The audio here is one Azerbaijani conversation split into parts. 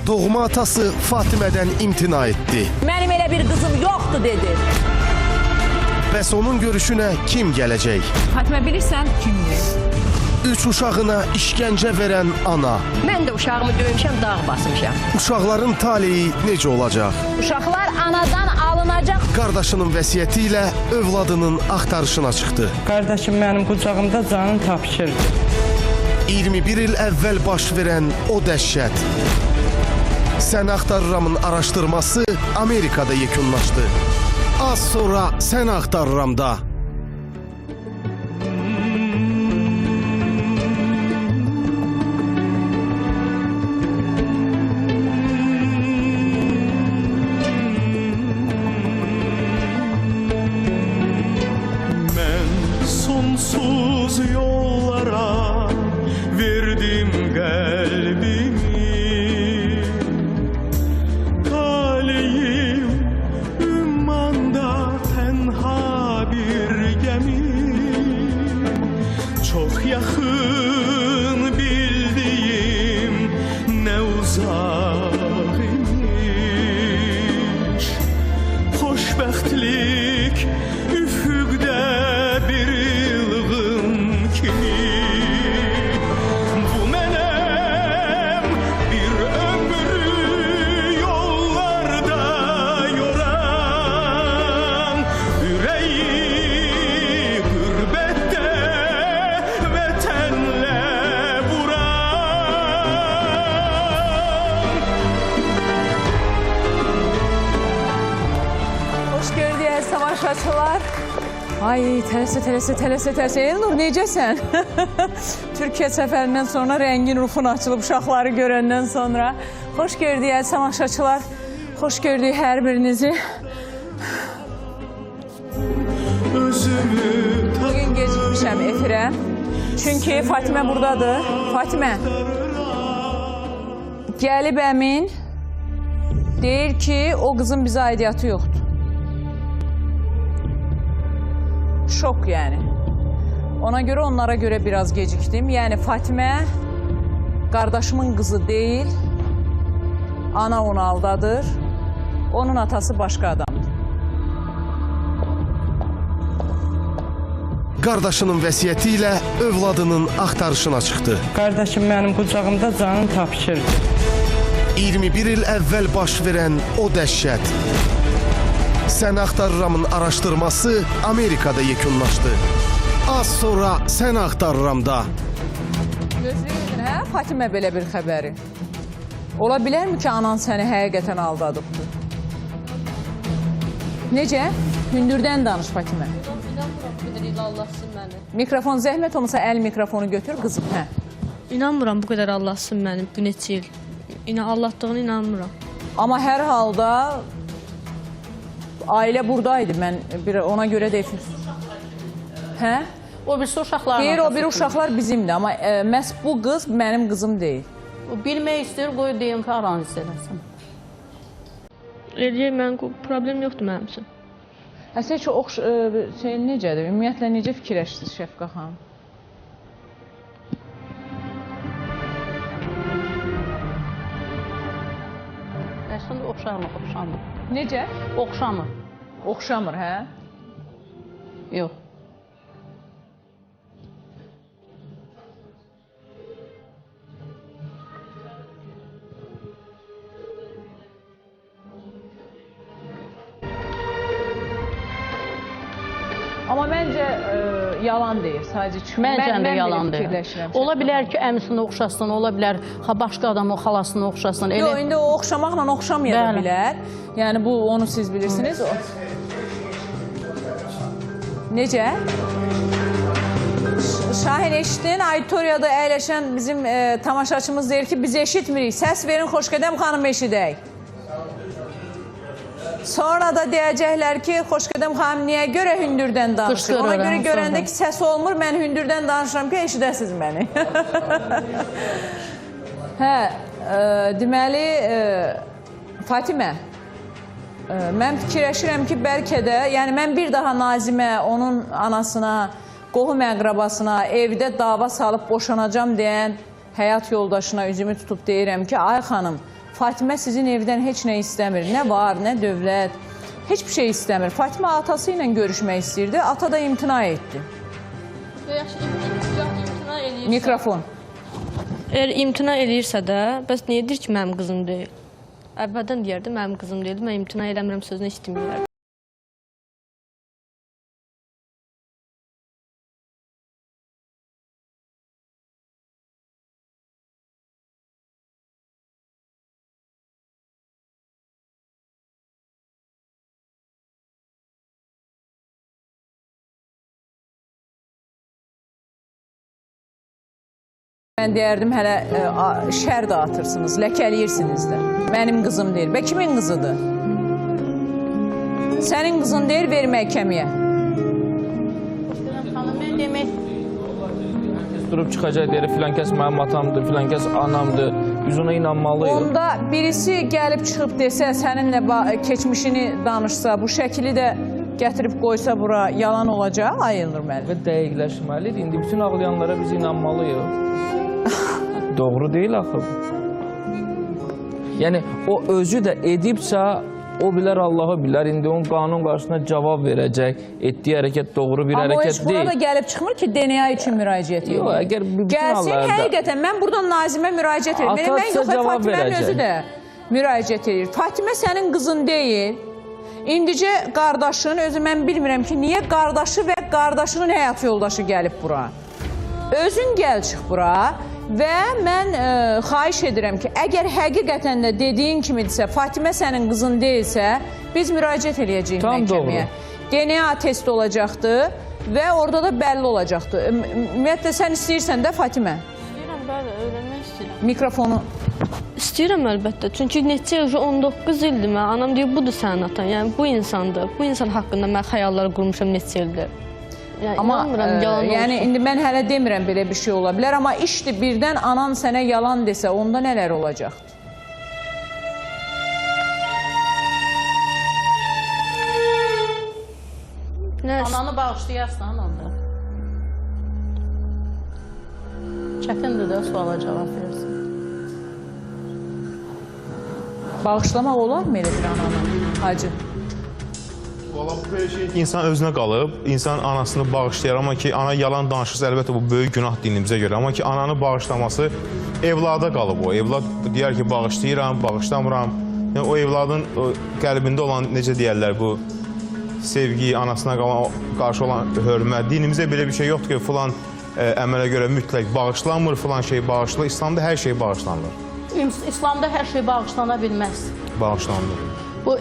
doğma atası Fatimədən imtina etdi. Mənim elə bir qızım yoxdur dedi. Bəs onun görüşünə kim gələcək? Fatimə bilirsən kimdir? 3 uşağına işgəncə verən ana. Mən də uşağımı döymüşəm, dağ basmışam. Uşaqların taleyi necə olacaq? Uşaqlar anadan alınacaq. Qardaşının vəsiyyəti ilə övladının axtarışına çıxdı. Qardaşım mənim qucağımda canını tapşırdı. 21 il əvvəl baş verən o dəhşət. Sən axtarıramın araşdırması Amerikada yekunlaşdı. Az sonra Sən axtarıramda. Sonsuz yollara verdim kalbimi, taleyim ümmanda tenha bir gemi. Çok yakın bildiğim ne uzak imiş. Hoşbəxtlik üfüqdə bir ilğım kimi. Bu mənim bir ömrü yollarda yoran, ürəyi qürbətdə vətənlə vuran. Hoş gördük savaşçılar. Ay tələsə. Elnur necəsən? Türkiyə səfərindən sonra rəngin rufun açılıb uşaqları görəndən sonra. Hoş gördük savaşçılar. Hoş gördük hər birinizi. Bugün gecikmişəm efirə. Çünki Fatimə buradadır. Fatimə. Gəlib əmin deyir ki, o qızın bizə aidiyyatı yoxdur. Şok yani. Ona göre onlara göre biraz geciktim. Yani Fatimə kardeşimin kızı değil. Ana onu aldadır. Onun atası başka adamdır. Qardaşının vəsiyyəti ilə övladının axtarışına çıxdı. Qardaşım mənim qucağımda canını tapşırdı. 21 il əvvəl baş verən o dəhşət. Sən axtarıramın araşdırması Amerikada yekunlaşdı. Az sonra Sən axtarıramda. Gözləyirdin, hə? Fatimə belə bir xəbəri. Ola bilərmi ki, anan səni həqiqətən aldadıbdır? Necə? Hündürdən danış Fatimə. Allahsın məni. Mikrofon zəhmət olmasa əl mikrofonu götür qızım, hə? İnanmıram bu qədər Allahsın məni bu neçə il. Allah'tığına inanmıram. Amma hər halda ailə buradaydı. Mən ona görə də hə? O birisi uşaqlarla. Deyir o bir uşaqlar bizimdir, amma məhz bu qız mənim qızım deyil. O bilmək istəyir, qoy deyim ki, aranız eləsin. Eləyək, mən problem yoxdur mənim üçün. Həsən ki, necədir? Ümumiyyətlə, necə fikirləşdiniz Şəfqə xanım? Əslində oxşamır. Necə? Oxşamır. Oxşamır, hə? Yox. Amma məncə yalan deyir, sadəcə çünki Məncə də yalan deyir. deyir. Ola bilər ki, əmisini oxşasın, ola bilər başqa adamın xalasını oxşasın. Yox, indi o oxşamaqla oxşamaya da bilər. Yəni bu, onu siz bilirsiniz. Necə? Şahin eşitdin, auditoriyada əyləşən bizim tamaşaçımız deyir ki, biz eşitmirik. Səs verin, Xoşqədəm xanım eşidək. Sonra da deyəcəklər ki, Xoşqədəm xanım niyə görə hündürdən danışır? Ona görə görəndə ki, səs olmur, mən hündürdən danışıram ki, eşidəsiniz məni. Hə, deməli, Fatimə, mən fikirləşirəm ki, bəlkə də, yəni mən bir daha Nazimə, onun anasına, qohum əqrabasına, evdə dava salıb boşanacam deyən həyat yoldaşına üzümü tutub deyirəm ki, ay xanım, Fatimə sizin evdən heç nə istəmir. Nə var, nə dövlət. Heç bir şey istəmir. Fatimə atası ilə görüşmək istəyirdi. Ata da imtina etdi. Mikrofon. Eğer imtina eləyirsə də, bəs niyə deyir ki, mənim qızım deyil? Əvvəldən deyərdi, mənim qızım deyildi, mən imtina eləmirəm sözünü istəmirəm. Mən deyərdim, hələ şər dağıtırsınız, ləkəliyirsiniz də. Mənim qızım deyil. Və kimin qızıdır? Sənin qızın deyil, ver məhkəməyə. Durub çıxacaq deyir, filan kəs mənim atamdır, filan kəs anamdır. Biz ona inanmalıyıq. Onda birisi gəlib çıxıb desə, səninlə keçmişini danışsa, bu şəkili də gətirib qoysa bura yalan olacaq, Aynur müəllim. Və dəqiqləşməlidir. İndi bütün ağlayanlara biz inanmalıyıq. Doğru deyil axı. Yəni, o özü də edibsə, o bilər, Allahı bilər. İndi onun qanun qarşısına cavab verəcək. Etdiyi hərəkət doğru bir hərəkət deyil. Amma o heç buna da gəlib çıxmır ki, DNA üçün müraciət edir. Yox, əgər bütün gəlsin, hallarda... həqiqətən, mən buradan Nazimə müraciət edir. Mən yox, Fatimənin özü də müraciət edir. Fatimə sənin qızın deyil. İndicə qardaşın, özü mən bilmirəm ki, niyə qardaşı və qardaşının həyat yoldaşı gəlib bura. Özün gəl çıx bura və mən xahiş edirəm ki, əgər həqiqətən də dediyin kimidirsə, Fatimə sənin qızın deyilsə, biz müraciət eləyəcəyik məhkəməyə. DNA test olacaqdı və orada da bəlli olacaqdı. Ümumiyyətlə, sən istəyirsən də Fatimə? İstəyirəm, bəli, öyrənmək istəyirəm. Mikrofonu. İstəyirəm əlbəttə, çünki neçə il, 19 ildir mən. Anam deyir, budur sənin atan, yəni bu insandır. Bu insan haqqında mən xəyallar qurmuşam neçə ildir. Amma yəni indi mən hələ demirəm belə bir şey ola bilər, amma işdir birdən anan sənə yalan desə, onda nələr olacaqdır? Ananı bağışlayarsan onda. Çətindir də suala cavab versin. Bağışlamaq olar mı elə bir ananı, Hacı? Valla bu belə şey ki, insan özünə qalıb, insan anasını bağışlayar, amma ki, ana yalan danışırsa, əlbəttə bu böyük günah dinimizə görə, amma ki, ananı bağışlaması evlada qalıb o. Evlad deyər ki, bağışlayıram, bağışlamıram. Yəni, o evladın qəlbində olan, necə deyərlər, bu sevgi, anasına qarşı olan hörmət. Dinimizdə belə bir şey yoxdur ki, filan əmələ görə mütləq bağışlanmır, filan şey bağışlanır. İslamda hər şey bağışlanır. İslamda hər şey bağışlana bilməz. Bağışlanır. Bu,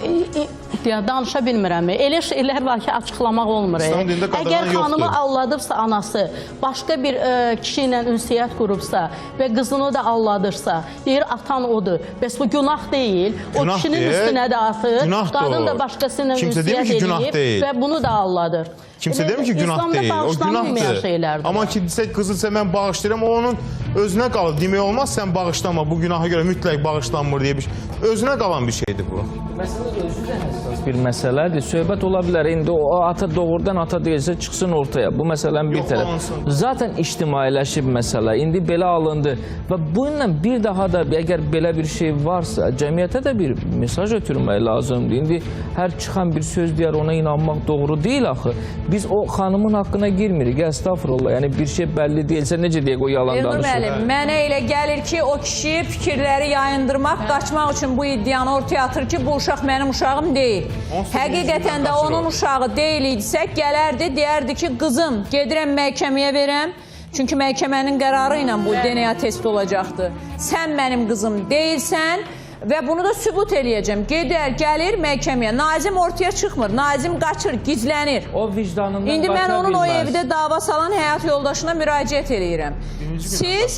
danışa bilmirəm. Elə şeylər var ki, açıqlamaq olmur. Əgər xanımı aldadıbsa anası, başqa bir kişi ilə ünsiyyət qurubsa və qızını da aldadırsa, deyir, atan odur. Bəs bu günah deyil. O kişinin üstünə də atır, qadın da başqasıyla ünsiyyət edib və bunu da aldadır. Kimsə demir ki, günah deyil, o günahdır. Amma ki, qızılsa mən bağışlayıram, o onun özünə qalır. Demək olmaz, sən bağışlama, bu günaha görə mütləq bağışlanmır deyə bir şey. Özünə qalan bir şeydir bu. Məsələ də özü də həssas bir məsələdir. Söhbət ola bilər, indi o ata doğrudan ata deyilsə, çıxsın ortaya. Bu məsələn bir tərəf. Zaten ictimailəşib məsələ, indi belə alındı. Və bununla bir daha da, əgər belə bir şey varsa, cəmiyyətə də bir mesaj ötürmək lazımdır. İndi hər çıxan bir söz deyər, ona inanmaq doğru deyil axı. Biz o xanımın haqqına girmirik, əstəğfurullah. Yəni bir şey bəlli deyilsə, necə deyək o yalan danışır? Mənə elə gəlir ki, o kişi fikirləri yayındırmaq, qaçmaq üçün bu iddianı ortaya atır ki, bu uşaq mənim uşağım deyil. Həqiqətən də onun uşağı deyil idisə, gələrdi, deyərdi ki, qızım, gedirəm məhkəməyə verəm. Çünki məhkəmənin qərarı ilə bu DNA testi olacaqdı. Sən mənim qızım deyilsən. Və bunu da sübut eləyəcəm. Gedər, gəlir məhkəməyə. Nazim ortaya çıxmır. Nazim qaçır, gizlənir. O vicdanından qaça bilməz. İndi mən onun o evdə dava salan həyat yoldaşına müraciət eləyirəm. Siz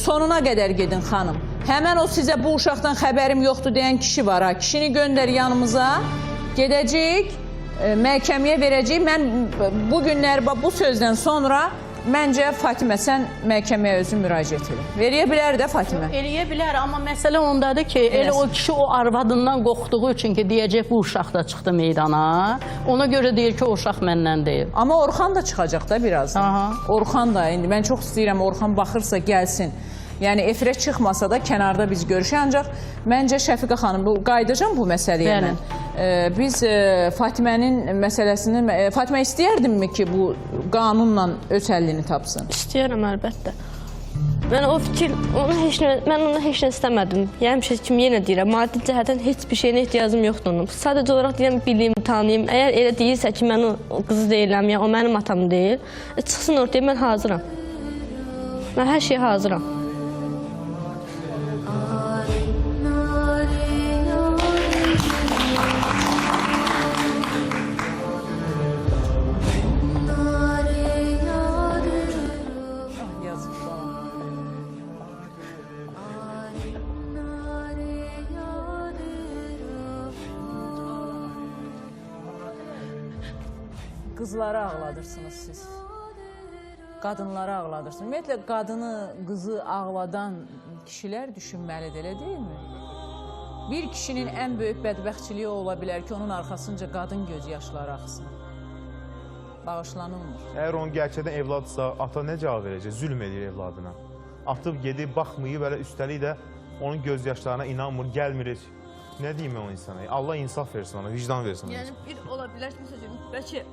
sonuna qədər gedin xanım. Həmən o sizə bu uşaqdan xəbərim yoxdur deyən kişi var. Kişini göndər yanımıza. Gedəcəyik, məhkəməyə verəcəyik. Mən bu günlər bu sözdən sonra məncə Fatimə, sən məhkəməyə özü müraciət edir. Veriyə bilər də Fatimə. Eləyə bilər, amma məsələ ondadır ki, elə o kişi o arvadından qorxduğu üçün ki, deyəcək bu uşaq da çıxdı meydana. Ona görə deyir ki, o uşaq məndən deyil. Amma Orxan da çıxacaq da birazdan. Orxan da, indi mən çox istəyirəm Orxan baxırsa gəlsin. Yəni efirə çıxmasa da kənarda biz görüşək. Ancaq məncə Şəfiqə xanım, qayıdacam bu məsələyə mən. Biz Fatimənin məsələsini, Fatimə istəyərdinmi ki, bu qanunla öz həllini tapsın? İstəyirəm əlbəttə. Mən o fikir, mən ona heç nə istəmədim. Yəni, kimi yenə deyirəm, maddi cəhətdən heç bir şeyinə ehtiyacım yoxdur onun. Sadəcə olaraq deyirəm, bilim, tanıyım. Əgər elə deyirsə ki, mən o qızı deyiləm, ya o mənim atam deyil, çıxsın ortaya, mən hazıram. Mən hər şeyə hazıram. Qızları ağladırsınız siz. Qadınları ağladırsınız. Ümumiyyətlə, qadını, qızı ağladan kişilər düşünməlidir, elə deyilmi? Bir kişinin ən böyük bədbəxtçiliyi ola bilər ki, onun arxasınca qadın gözyaşları axsın. Bağışlanılmır. Əgər onun gerçəkdən evladsa, ata nə cavab verəcək? Zülm edir evladına. Atıb gedib, baxmayıb, elə üstəlik də onun gözyaşlarına inanmır, gəlmir heç. Nə deyim mən o insana? Allah insaf versin ona, vicdan versin ona. Yəni, bir ola bilər ki, bəlkə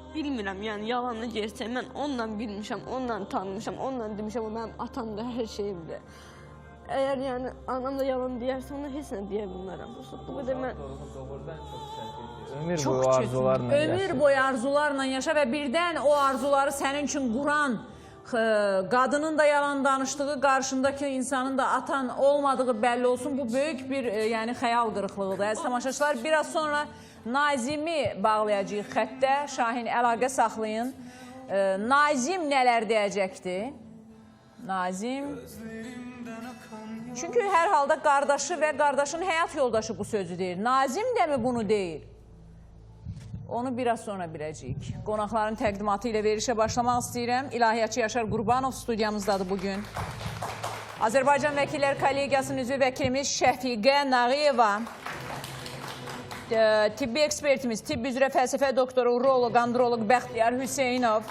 bilmirəm, yəni yalanını gerçək. Mən onunla bilmişəm, onunla tanımışam, onunla demişəm, o mənim atamdır, hər şeyimdir. Əgər yəni anam da yalan deyərsə, ona heç nə deyə bilmərəm. Bu qədər mən... Ömür boyu arzularla yaşa. Ömür boyu arzularla yaşa və birdən o arzuları sənin üçün quran, qadının da yalan danışdığı, qarşındakı insanın da atan olmadığı bəlli olsun. Bu böyük bir yəni xəyal qırıqlığıdır. Əziz tamaşaçılar, biraz sonra Nazimi bağlayacağıq xəttə. Şahin, əlaqə saxlayın. Nazim nələr deyəcəkdir? Nazim... Çünki hər halda qardaşı və qardaşın həyat yoldaşı bu sözü deyir. Nazim də mi bunu deyir? Onu biraz sonra biləcəyik. Qonaqların təqdimatı ilə verişə başlamaq istəyirəm. İlahiyyatçı Yaşar Qurbanov studiyamızdadır bugün. Azərbaycan Vəkillər Kollegiyasının üzvü vəkilimiz Şəfiqə Nağıyeva. Tibbi ekspertimiz, tibb üzrə fəlsəfə doktoru, uroloq, androloq Bəxtiyar Hüseynov.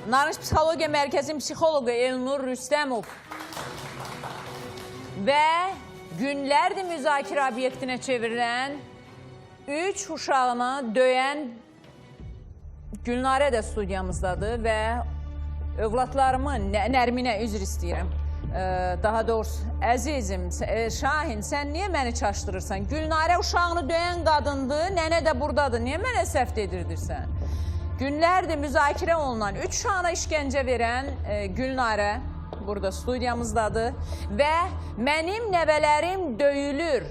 Narınc Psixologiya Mərkəzinin psixoloqu Elnur Rüstəmov. Və günlərdir müzakirə obyektinə çevrilən 3 uşağını döyən Gülnarə də studiyamızdadır və övladlarımın, Nərminə üzr istəyirəm. Daha doğrusu, əzizim, Şahin, sən niyə məni çaşdırırsan? Gülnarə uşağını döyən qadındır, nənə də buradadır. Niyə mənə səhv edirdirsən? Günlərdir müzakirə olunan, 3 uşağına işgəncə verən Gülnarə burada studiyamızdadır və mənim nəvələrim döyülür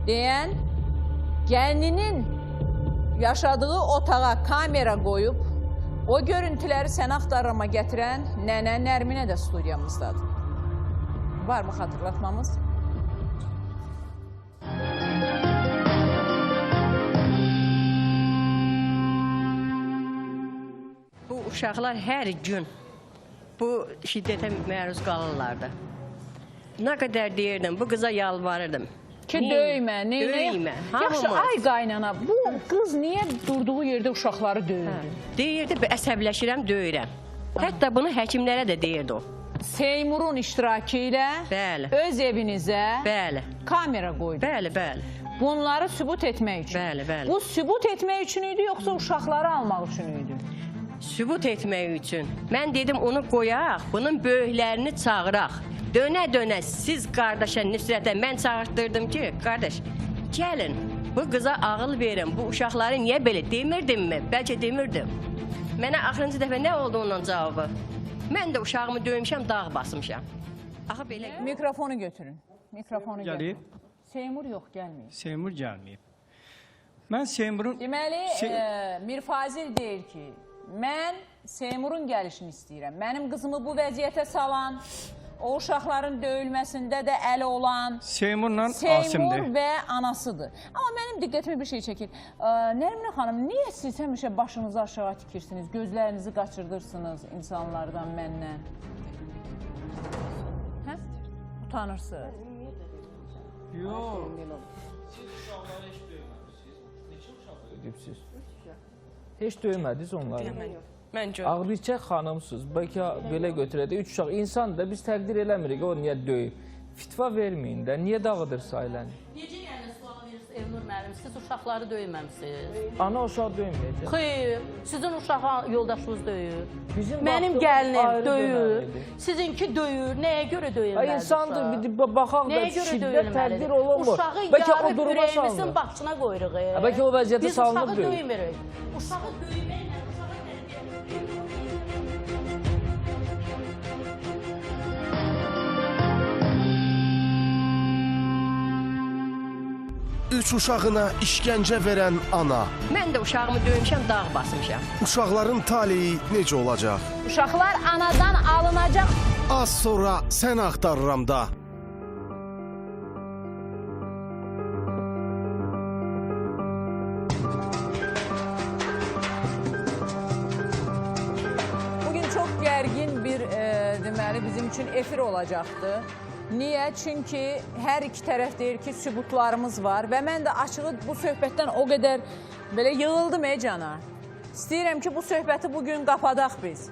deyən gəlininin yaşadığı otağa kamera qoyub o görüntüləri sənə axtarıma gətirən nənə Nərminə də studiyamızdadır. Var mı xatırlatmamız? Bu uşaqlar hər gün bu şiddətə məruz qalırlardı. Nə qədər deyirdim, bu qıza yalvarırdım. Ki, döymə, Döymə. Yaxşı, ay qaynana, bu qız niyə durduğu yerdə uşaqları döyürdü? Deyirdi, əsəbləşirəm, döyürəm. Hətta bunu həkimlərə də deyirdi o. Seymurun iştirakı ilə öz evinizə kamera qoydu. Bəli, bəli. Bunları sübut etmək üçün. Bəli, bəli. Bu sübut etmək üçün idi, yoxsa uşaqları almaq üçün idi? Sübut etmək üçün. Mən dedim, onu qoyaq, bunun böyüklərini çağıraq. Dönə-dönə siz qardaşa, Nüsrətə mən çağırtdırdım ki, qardaş, gəlin, bu qıza ağıl verin, bu uşaqları niyə belə demirdim mi? Bəlkə demirdim. Mənə axırıncı dəfə nə oldu ondan cavabı? Mən də uşağımı döymüşəm, dağ basmışam. Axı belə... Mikrofonu götürün. Mikrofonu Gəlib. Seymur yox, gəlməyib. Seymur gəlməyib. Mən Seymurun... Deməli, Mirfazil deyir ki, mən Seymurun gəlişini istəyirəm. Mənim qızımı bu vəziyyətə salan, o uşaqların döyülməsində də əli olan Seymurla Asimdir. Seymur və anasıdır. Amma mənim diqqətimi bir şey çəkir. Nərminə xanım, niyə siz həmişə başınızı aşağı tikirsiniz, gözlərinizi qaçırdırsınız insanlardan, məndən? Hə? Utanırsınız. Yox. Heç döymədiniz onları. Mən gördüm. Ağrıçək xanımsınız. Bəlkə belə götürədik. 3 uşaq insan da biz təqdir eləmirik. O niyə döyüb? Fitva verməyin də. Niyə dağıdır ailəni? Necə yəni sual verirsiniz Elnur müəllim? Siz uşaqları döyməmisiniz. Ana uşaq döyməyəcək. Xeyr, sizin uşaq yoldaşınız döyür. Bizim Mənim vaxtımız gəlinim ayrı döyür. dönəmlidir. Sizinki döyür. Nəyə görə döyülməlidir? İnsandır, bir baxaq da Nəyə görə şiddət təqdir döyülməlidir? olunmur. Uşağı Bəlkə o yarıb duruma ürəyimizin salınır. başına qoyuruq. Bəlkə o vəziyyətə salınıb Biz deyil. uşağı döymürük. Uşağı döyməklə uşağı tərbiyə. Üç uşağına işgəncə verən ana. Mən də uşağımı döymüşəm, dağ basmışam. Uşaqların taleyi necə olacaq? Uşaqlar anadan alınacaq. Az sonra sən axtarıram da. Bugün çox gərgin bir deməli bizim üçün efir olacaqdı. Niyə? Çünki hər iki tərəf deyir ki, sübutlarımız var və mən də açığı bu söhbətdən o qədər belə yığıldım cana. İstəyirəm ki, bu söhbəti bugün qapadaq biz.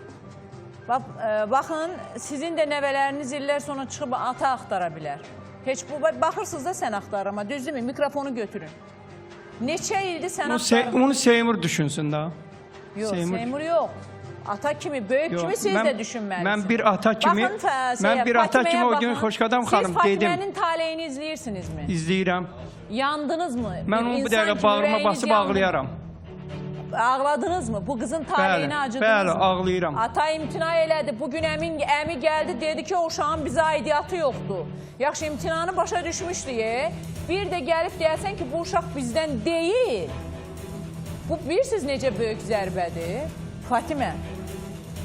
Baxın, sizin də nəvələriniz illər sonra çıxıb ata axtara bilər. Heç bu, baxırsınız da sən axtarama, düzdürmü? Mikrofonu götürün. Neçə ildir sən axtarama? Onu Seymur düşünsün da. Yox, Seymur yox. Ata kimi, böyük kimi siz də düşünməlisiniz. Mən bir ata kimi, o gün Xoşqədəm xanım dedim. Siz Fatimənin taleyini izləyirsinizmi? İzləyirəm. Yandınız mı? Mən onu bu dəqiqə bağrıma basıb ağlayaram. Ağladınız mı? Bu qızın taleyini acıdınız mı? Bəli, ağlayıram. Ata imtina elədi. Bugün əmi gəldi, dedi ki, o uşağın bizə aidiyyatı yoxdur. Yaxşı, imtinanı başa düşmüşdü. Bir də gəlib deyəsən ki, bu uşaq bizdən deyil. Bu, bilirsiniz necə böyük zərbədir? Fatimə,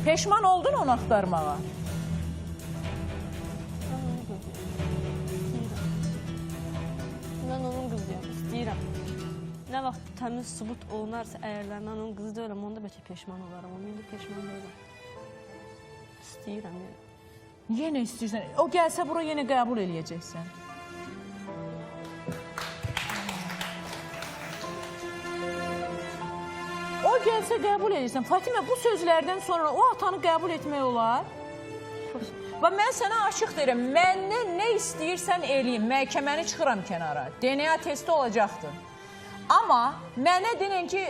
peşman oldun onu axtarmağa? Mən onun qızıyam, istəyirəm. Nə vaxt təmiz sübut olunarsa, əgər mən onun qızı deyiləm, onda bəlkə peşman olaram. Onu indi peşman deyiləm. İstəyirəm yəni. Yenə istəyirsən. O gəlsə bura yenə qəbul eləyəcəksən. O gəlsə qəbul edirsən. Fatimə, bu sözlərdən sonra o atanı qəbul etmək olar? Və mən sənə açıq deyirəm, məndən nə istəyirsən eləyim, məhkəməni çıxıram kənara. DNA testi olacaqdır. Amma mənə denən ki,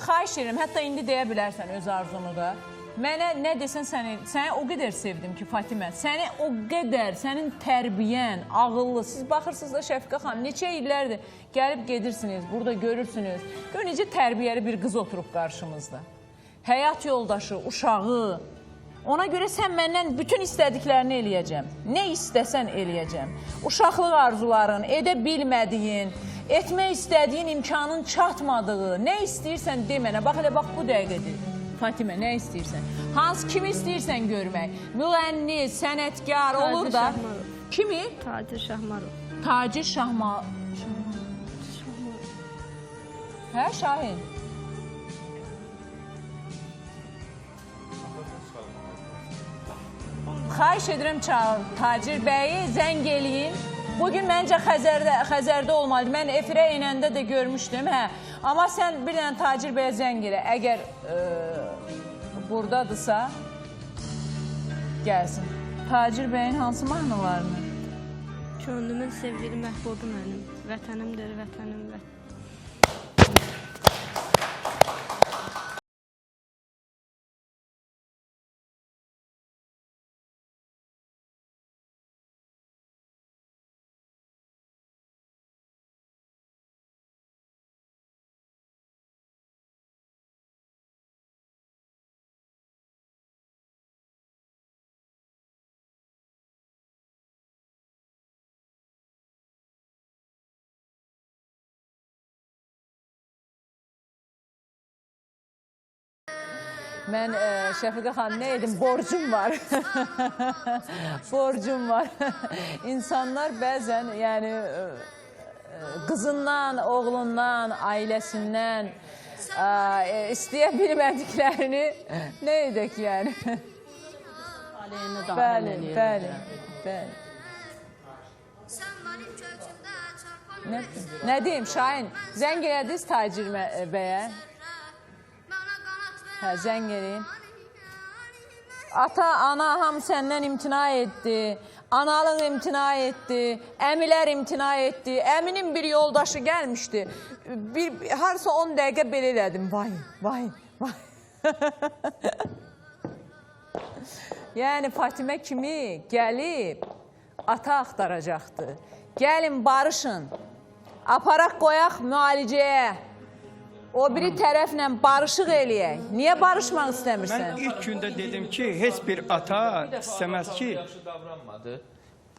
xahiş edirəm, hətta indi deyə bilərsən öz arzunu da. Mənə nə desən səni o qədər sevdim ki, Fatimə, səni o qədər, sənin tərbiyən, ağıllı, siz baxırsınız da Şəfiqə xanım, neçə illərdir gəlib gedirsiniz, burada görürsünüz. Gör, necə tərbiyəli bir qız oturub qarşımızda. Həyat yoldaşı, uşağı. Ona görə sən məndən bütün istədiklərini eləyəcəm. Nə istəsən eləyəcəm. Uşaqlıq arzuların, edə bilmədiyin, etmək istədiyin imkanın çatmadığı, nə istəyirsən de mənə. Bax, elə bax bu dəqiqədir. Fatimə, nə istəyirsən? Kimi istəyirsən görmək? Müğənni, sənətkar olur da. Kimi? Tacir Şahmarov. Tacir Şahmarov. Hə, Şahin? Xahiş edirəm Tacir bəyi zəng eləyin. Bugün məncə Xəzərdə olmalıdır. Mən efirə enəndə də görmüşdüm. Amma sən bir dənə Tacir bəyə zəng elə. Əgər buradadırsa, gəlsin. Tacir bəyin hansı mahnılarını? Könlümün sevgili məhbubu mənim. Vətənimdir, vətənim, vətənim. Mən Şəfiqə xanım nə edim? Borcum var. Borcum var. İnsanlar bəzən yəni qızından, oğlundan, ailəsindən istəyə bilmədiklərini nə edək yəni? Bəli. Nə deyim Şahin? Zəng elədiniz Tacir bəyə? Hə, zəng edin. Ata, ana hamı səndən imtina etdi. Analıq imtina etdi. Əmilər imtina etdi. Əminin bir yoldaşı gəlmişdi. Harsa 10 dəqiqə belə elədim. Vay, vay, vay. Yəni Fatimə kimi gəlib ata axtaracaqdı. Gəlin barışın. Aparaq qoyaq müalicəyə. O biri tərəflə barışıq eləyək. Niyə barışmaq istəmirsən? Mən ilk gündə dedim ki, heç bir ata istəməz ki...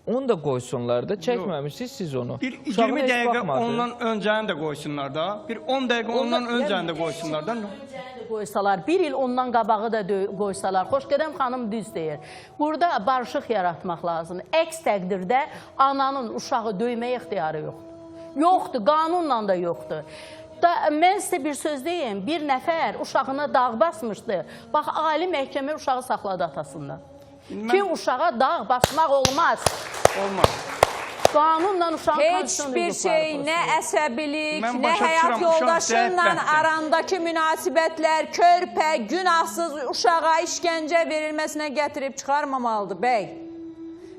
Onu da qoysunlar da, çəkməmişsiniz siz onu. Bir 20 dəqiqə ondan öncəni də qoysunlar da. Bir 10 dəqiqə ondan öncəni də qoysunlar da. Qoysalar, bir il ondan qabağı da qoysalar. Xoşgədəm xanım düz deyir. Burada barışıq yaratmaq lazımdır. Əks təqdirdə ananın uşağı döyməyə ixtiyarı yoxdur. Yoxdur, qanunla da yoxdur. Mən sizə bir söz deyim, bir nəfər uşağına dağ basmışdı. Bax, ali məhkəmə uşağı saxladı atasından. Ki, uşağa dağ basmaq olmaz. Olmaz. Qanunla uşağın heç bir şey, nə əsəbilik, nə həyat yoldaşınla arandakı münasibətlər, körpə, günahsız uşağa işgəncə verilməsinə gətirib çıxarmamalıdır, bəy.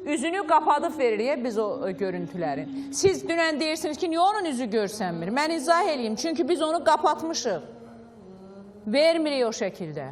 Üzünü qapadıb veririk biz o görüntülərin. Siz dünən deyirsiniz ki, niyə onun üzü görsənmir? Mən izah edeyim, çünki biz onu qapatmışıq. Vermirik o şəkildə.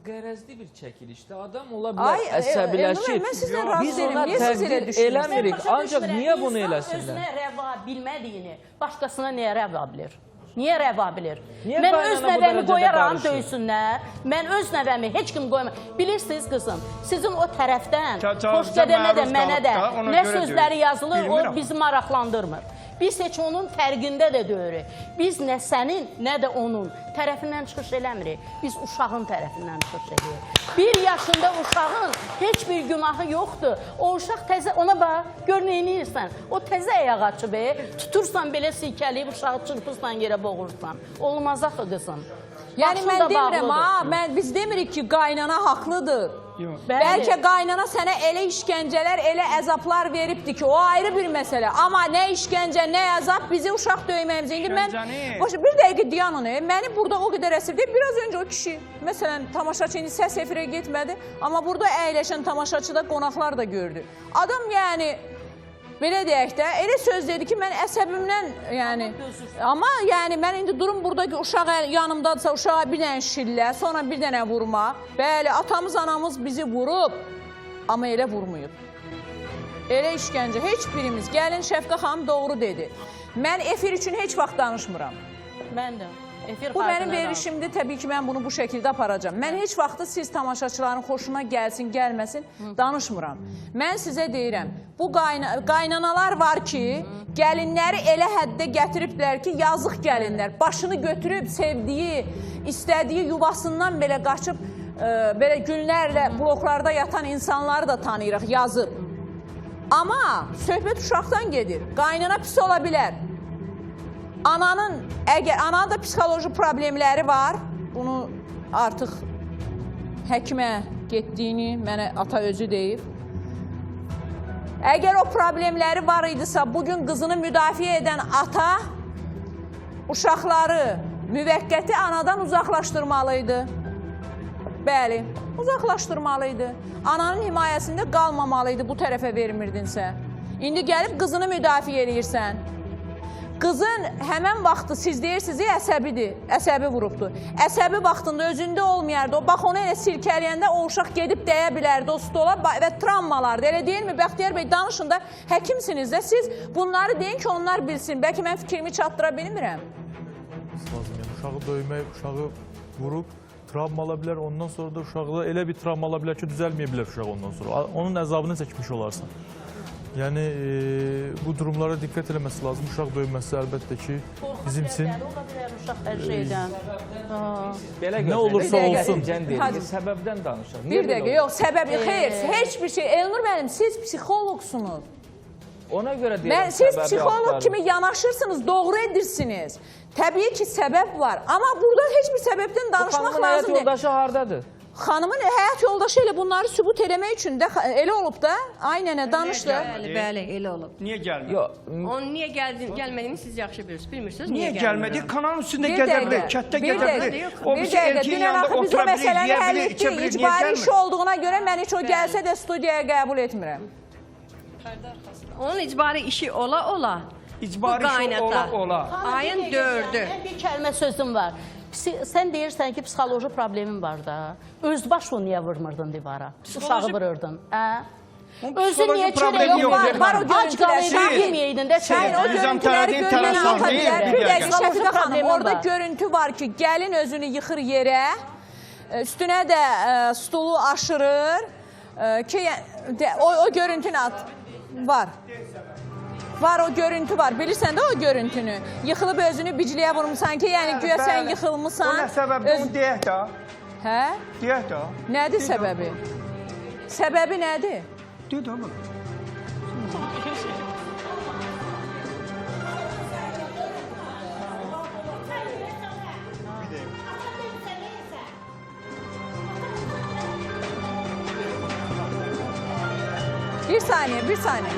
Qərəzli bir çəkilişdə adam ola bilər, əsəbiləşir. Mən sizdən razı deyirəm, niyə siz elə düşünürsünüz? Eləmirik, ancaq niyə bunu eləsinlər? Özünə rəva bilmədiyini başqasına niyə rəva bilir? Niyə rəva bilir? Niyə mən öz nəvəmi qoyaram, barışır? Döysünlər. Mən öz nəvəmi heç kim qoyamam. Bilirsiniz qızım, sizin o tərəfdən, Xoşgədəmə də, mənə də nə sözləri yazılır, o bizi maraqlandırmır. Biz heç onun fərqində də deyirik. Biz nə sənin, nə də onun tərəfindən çıxış eləmirik. Biz uşağın tərəfindən çıxış edirik. 1 yaşında uşağın heç bir günahı yoxdur. O uşaq təzə, ona bax, gör neyniyirsən. O təzə ayağa açıb, tutursan belə silkəliyib, uşağı çırpırsan, yerə boğursan. Olmaz axı qızım. Yəni mən demirəm, biz demirik ki, qaynana haqlıdır. Bəlkə qaynana sənə elə işgəncələr, elə əzablar veribdir ki, o ayrı bir məsələ. Amma nə işgəncə, nə əzab bizi uşaq döyməyimizə. İndi mən, bir dəqiqə dayanın, məni burada o qədər əsir deyil. Biraz öncə o kişi, məsələn, tamaşaçı indi səs efirə getmədi, amma burada əyləşən tamaşaçıda qonaqlar da gördü. Adam yəni, belə deyək də, elə söz dedi ki, mən əsəbimdən, yəni, amma yəni, mən indi durum buradakı uşaq yanımdadırsa, uşağa bir dənə şillə, sonra bir dənə vurma. Bəli, atamız, anamız bizi vurub, amma elə vurmuyub. Elə işgəncə, heç birimiz, gəlin Şəfqə xanım doğru dedi. Mən efir üçün heç vaxt danışmıram. Mən də. Bu mənim verilişimdir, təbii ki, mən bunu bu şəkildə aparacam. Mən heç vaxtı siz tamaşaçıların xoşuna gəlsin, gəlməsin, danışmıram. Mən sizə deyirəm, bu qaynanalar var ki, gəlinləri elə həddə gətiriblər ki, yazıq gəlinlər, başını götürüb, sevdiyi, istədiyi yuvasından belə qaçıb, belə günlərlə bloklarda yatan insanları da tanıyırıq, yazıb. Amma söhbət uşaqdan gedir, qaynana pis ola bilər. Ananın da psixoloji problemləri var. Bunu artıq həkimə getdiyini mənə ata özü deyib. Əgər o problemləri var idisə, bugün qızını müdafiə edən ata uşaqları müvəqqəti anadan uzaqlaşdırmalıydı. Bəli, uzaqlaşdırmalıydı. Ananın himayəsində qalmamalıydı, bu tərəfə vermirdinsə. İndi gəlib qızını müdafiə edirsən. Qızın həmən vaxtı siz deyirsiniz, əsəbidir, əsəbi vurubdur. Əsəbi vaxtında özündə olmayardı. Bax, onu elə silkələyəndə o uşaq gedib dəyə bilərdi o stola və travmalardı. Elə deyilmi? Bəxtiyar bəy, danışın da, həkimsiniz də siz bunları deyin ki, onlar bilsin. Bəlkə mən fikrimi çatdıra bilmirəm. Uşağı döymək, uşağı vurub, travma ala bilər. Ondan sonra da uşaqda elə bir travma ala bilər ki, düzəlməyə bilər uşaq ondan sonra. Onun əzabını çəkmiş olarsan. Yəni, bu durumlara diqqət eləməsi lazım. Uşaq döyməsi əlbəttə ki, bizim üçün nə olursa olsun. Səbəbdən danışaq. Bir dəqiqə, yox, səbəbi, xeyr, heç bir şey. Elnur mənim, siz psixoloqsunuz. Ona görə deyirəm, siz psixoloq kimi yanaşırsınız, doğru edirsiniz. Təbii ki, səbəb var. Amma burada heç bir səbəbdən danışmaq lazım deyil. Həyat yoldaşı haradadır? Xanımın həyat yoldaşı elə bunları sübut eləmək üçün də elə olub da. Ay nənə danışdı. Bəli, elə olub. Niyə gəlmədi? Yox, Onun niyə gəlmədiyini siz yaxşı bilirsiniz. Bilmirsiniz Niyə gəlmədi? Kanalın üstündə Bir gəzə dəqiqə, bilir, kətdə bir gəzə dəqiqə, bilir. O bir birisi dəqiqə. elçinin Dünən yanında axı biz o otura bilir, məsələni yeyə həll bilir, içə etdik. bilir. Niyə İcbari iş gəlmir? olduğuna görə mən heç o gəlsə də studiyaya qəbul etmirəm. Onun icbari işi ola. İcbari Bu işi qaynata. ola. Ayın 4-ü. Mən bir kəlmə sözüm var. Sən deyirsən ki, psixoloji problemin var da. Özbaş o niyə vurmurdun divara? Uşağı vururdun. Özü niyə problemi yox, var? Var o Ac görüntülər. qalıb, Yeməydin də Şahin, o Nizam görüntüləri Tərəddin görməni tərəfdan ata deyil, bilər. bir Bir dəqiqə dəqiqə. Şəfiqə xanım, Problemim orada var. görüntü var ki, gəlin özünü yıxır yerə, üstünə də stulu aşırır ki, o görüntünü at. Var. Var o görüntü var. Bilirsən də o görüntünü. Yıxılıb özünü bicliyə vurmuşsan ki, yəni güya sən yıxılmısan. O nə səbəbdir? Onu deyək də. Hə? Deyək də. Nədir səbəbi? Səbəbi nədir? Deyək də. Bir saniye, bir saniye.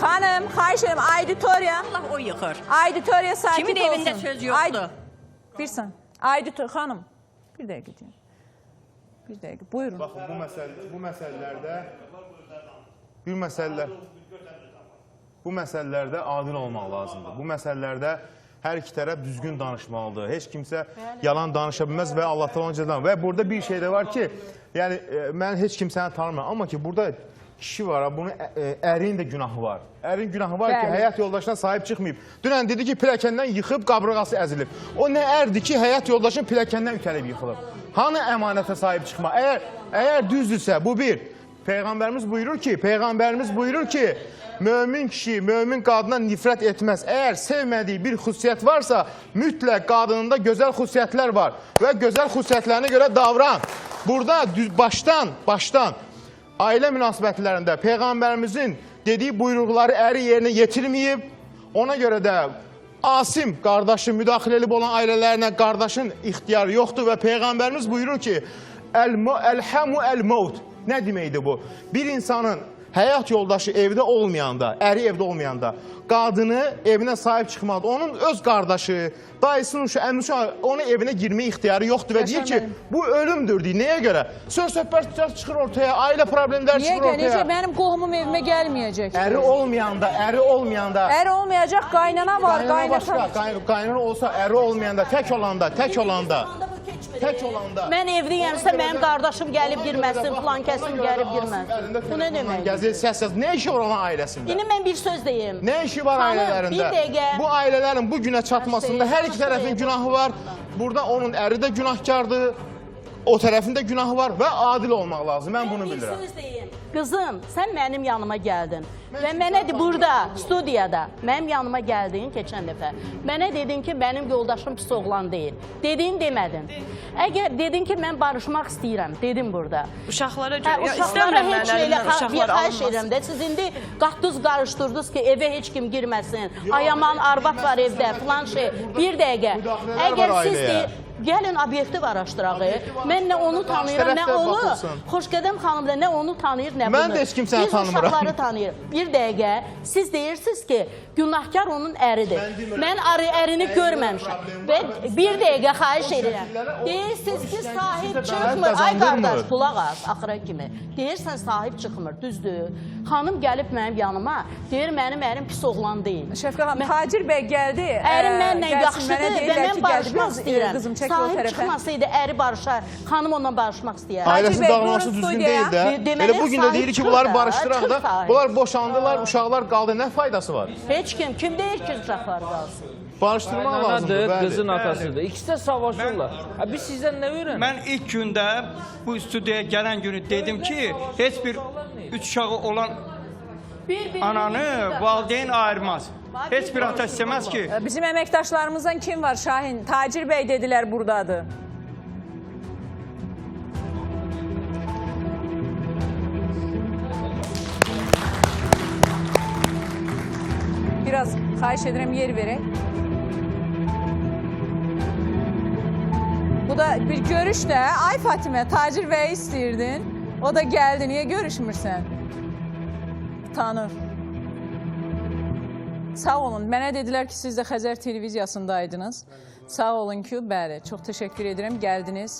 Hanım, xahiş ederim, auditoriya. Allah o yıxır. Auditoriya sakit Kimin olsun. evində söz yoxdur? Bir saniye. Auditoriya, xanım. Bir dəqiqə deyim. Bir dəqiqə, buyurun. Baxın, bu məsələlərdə adil olmaq lazımdır. Bu məsələlərdə hər iki tərəf düzgün danışmalıdır. Heç kimsə yalan danışa bilməz və Allah təala cəzanı. Və burada bir şey də var ki, yəni mən heç kimsəni tanımıram, amma ki burada kişi var, bunun ərin də günahı var. Ərin günahı var ki, həyat yoldaşına sahib çıxmayıb. Dünən dedi ki, pilləkəndən yıxıb, qabrığası əzilib. O nə ərdir ki, həyat yoldaşın pilləkəndən ütəlib yıxılıb. Hanı əmanətə sahib çıxma? Əgər düzdürsə, bu bir. Peyğəmbərimiz buyurur ki, mömin kişi, mömin qadına nifrət etməz. Əgər sevmədiyi bir xüsusiyyət varsa, mütləq qadınında gözəl xüsusiyyətlər var və gözəl xüsusiyyətlərinə görə davran. Burada başdan ailə münasibətlərində Peyğəmbərimizin dediyi buyruqları əri yerinə yetirməyib, ona görə də Asim qardaşı müdaxilə edib olan ailələrlə qardaşın ixtiyarı yoxdur və Peyğəmbərimiz buyurur ki, Əl-həmu əl-məut. Nə deməkdir bu? Bir insanın həyat yoldaşı evdə olmayanda, əri evdə olmayanda qadını evinə sahib çıxmalıdır. Onun öz qardaşı, dayısının uşağı, əminin uşağı onun evinə girmək ixtiyarı yoxdur və deyir ki, bu ölümdür deyir. Nəyə görə? Söz-söhbət çıxır ortaya, ailə problemləri çıxır ortaya. Necə mənim qohumum evimə gəlməyəcək? Əri olmayanda. Əri olmayacaq, qaynana var, Qaynana olsa, əri olmayanda, tək olanda. Mən evliyəmsə mənim qardaşım gəlib girməsin, filan kəsim gəlib girməsin. Bu nə deməkdir? Nə işi var onun ailəsində? İndi mən bir söz deyim. Nə işi var ailələrində? Bir dəqiqə. Bu ailələrin bu günə çatmasında hər iki tərəfin günahı var. Burada onun əri də günahkardır, o tərəfində günahı var və adil olmaq lazım. Mən bunu bilirəm. Bir söz deyim. Qızım, sən mənim yanıma gəldin və mənə burada, studiyada, mənim yanıma gəldin keçən dəfə. Mənə dedin ki, mənim yoldaşım pis oğlan deyil. Dedin, demədin. Əgər dedin ki, mən barışmaq istəyirəm, dedim burada. Uşaqlara görə, uşaqlara heç elə xahiş edirəm də. Siz indi qatdız qarışdırdınız ki, evə heç kim girməsin. Ayaman arvad var evdə, filan şey. Bir dəqiqə. Əgər siz deyil, gəlin obyektiv araşdıraq. Mən nə onu tanıyıram, nə onu. Xoşqədəm xanım da nə onu tanıyır, nə bunu. Mən də heç kimsəni tanımıram. Biz uşaqları tanıyırıq. Bir dəqiqə, siz deyirsiniz ki, günahkar onun əridir. Mən ərini görməmişəm. Və bir dəqiqə xahiş edirəm. Deyirsiniz ki, sahib çıxmır. Ay qardaş, qulaq as, axıra kimi. Deyirsən, sahib çıxmır, düzdür. Xanım gəlib mənim yanıma, deyir, mənim ərim pis oğlan deyil. Şəfqə xanım, Tacir bəy gəldi. Ərim mənlə yaxşıdır və mən barışmaq istəyirəm. Sahib çıxmasaydı, əri barışar, xanım onunla barışmaq istəyər. Ailəsinin dağılması düzgün deyil də. Elə bugün də deyir ki, bunları barışdıraq da. Bunlar boşandılar, uşaqlar qaldı. Nə faydası var? Heç kim deyir ki, uşaqlar qalsın. Barışdırmaq lazımdır. Qızın atasıdır. İkisi də savaşırlar. Biz sizdən nə öyrəndik? Mən ilk gündə bu studiyaya gələn günü dedim ki, heç bir üç uşağı olan ananı valideyn ayırmaz. Heç bir ata istəməz ki. Bizim əməkdaşlarımızdan kim var Şahin? Tacir bəy dedilər buradadır. Biraz xahiş edirəm yer verək. Bu da bir görüş də. Ay Fatimə, Tacir bəyi istəyirdin. O da gəldi. Niyə görüşmürsən? Tanır. Sağ olun. Mənə dedilər ki, siz də Xəzər televiziyasındaydınız. Sağ olun ki, bəli. Çox təşəkkür edirəm. Gəldiniz.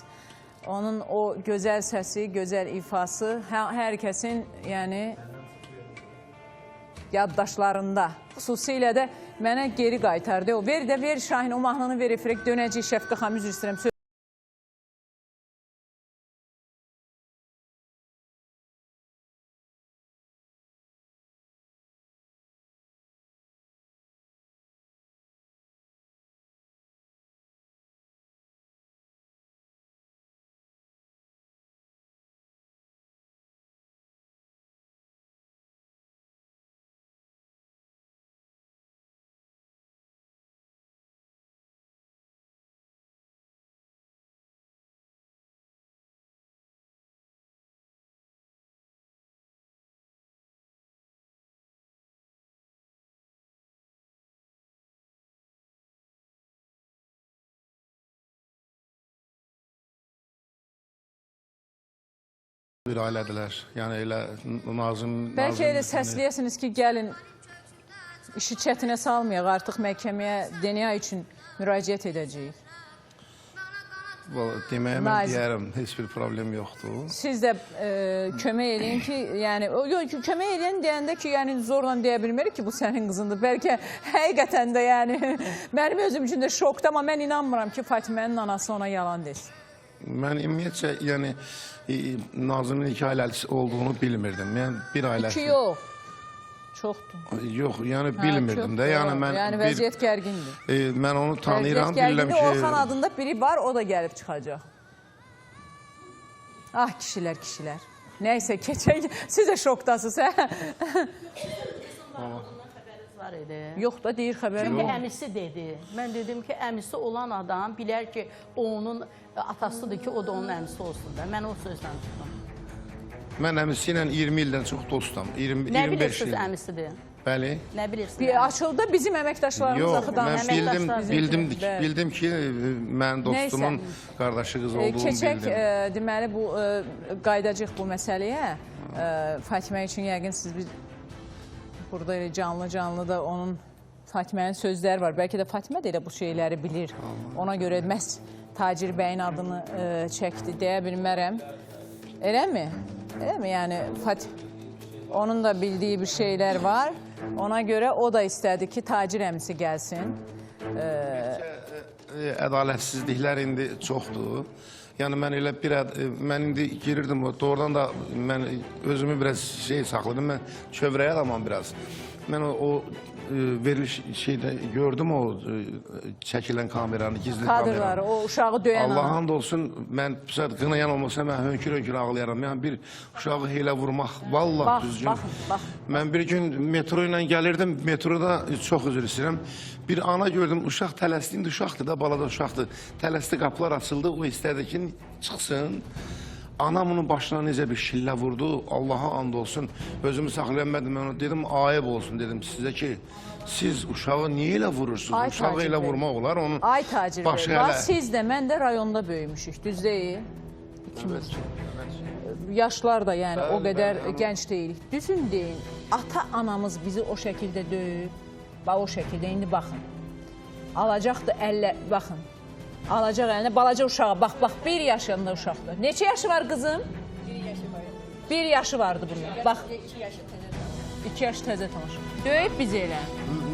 Onun o gözəl səsi, gözəl ifası hər kəsin, yəni, yaddaşlarında. Xüsusilə də mənə geri qaytardı. O, ver də, ver Şahin, o mahnını ver, efirək, dönəcək Şəfqə xanım, üzr istəyirəm. Bir ailədilər. Yəni elə Nazım... Bəlkə elə səsləyəsiniz ki, gəlin, işi çətinə salmayaq, artıq məhkəməyə DNA üçün müraciət edəcəyik. Deməyə mən deyərəm, heç bir problem yoxdur. Siz də kömək edin ki, yəni, kömək edin deyəndə ki, yəni zorla deyə bilmirik ki, bu sənin qızındır. Bəlkə həqiqətən də, yəni, mənim özüm üçün də şokdur, amma mən inanmıram ki, Fatimənin anası ona yalan desin. Mən ümumiyyətcə, yəni, Nazımın 2 ailəsi olduğunu bilmirdim. Yəni, bir ailəsi... 2 yox, çoxdur. Yox, yəni bilmirdim də. Yəni vəziyyət gərgindir. Mən onu tanıyıram, bilirəm bilirəm ki... Orxan ki... adında biri var, o da gəlib çıxacaq. Ah, kişilər, kişilər. Nəysə, keçək, siz də şokdasınız, hə? Yox da, deyir xəbərim. Çünki əmisi dedi. Mən dedim ki, əmisi olan adam bilər ki, o onun atasıdır ki, o da onun əmisi olsun da. Mən o sözlə tutdum. Mən əmisi ilə 20 ildən çox dostum. 25 il. Nə bilirsiniz əmisidir? Bəli. Nə bilirsiniz? Açıldı bizim əməkdaşlarımız axıdan. Yox, mən bildim ki, mən dostumun qardaşı qız olduğunu bildim. Keçək, deməli, qaydacıq bu məsələyə. Fatimə üçün yəqin siz bir... Burada canlı da onun Fatimənin sözləri var. Bəlkə də Fatimə də elə bu şeyləri bilir. Ona görə məhz Tacir bəyin adını çəkdi, deyə bilmərəm. Eləmi? Eləmi? Yəni, onun da bildiyi bir şeylər var. Ona görə o da istədi ki, Tacir əmisi gəlsin. Ədalətsizliklər indi çoxdur. Yəni, mən indi girirdim, doğrudan da mən özümü biraz saxladım, mən çövrəyə adamam biraz. Mən o veriliş şeydə gördüm, o çəkilən kameranı, gizli kameranı. Kadrları, o uşağı döyən adam. Allah hamd olsun, mən qınayan olmasa, mən hönkür-hönkür ağlayaram. Yəni, bir uşağı heylə vurmaq, vallahi düzgün. Baxın. Mən bir gün metro ilə gəlirdim, metroda çox üzr istəyirəm. Bir ana gördüm, uşaq tələsdi, indi uşaqdır da, balada uşaqdır. Tələsdi, qapılar açıldı, o istədi ki, çıxsın. Anam onun başına necə bir şillə vurdu, Allaha and olsun. Özümü saxlayamədim, mən dedim, ayıb olsun, dedim sizə ki, siz uşağı niyə elə vurursunuz? Uşağı elə vurmaq olar, onun Ay Tacir başı bəy, hələ... siz də, mən də rayonda böyümüşük, düz deyil? Yaşlar da yəni o qədər gənc deyilik. Düzün deyin, ata-anamız bizi o şəkildə döyüb, o şəkildə, indi baxın. Alacaqdır əllə, baxın. Alacaq əlinə, balaca uşağa, bax, 1 yaşında uşaqdır. Neçə yaşı var qızım? 1 yaşı var. 1 yaşı vardı bunun, bax. 2 yaşı təzə tanışır. 2 yaşı təzə tanışır. Döyüb bizi elə.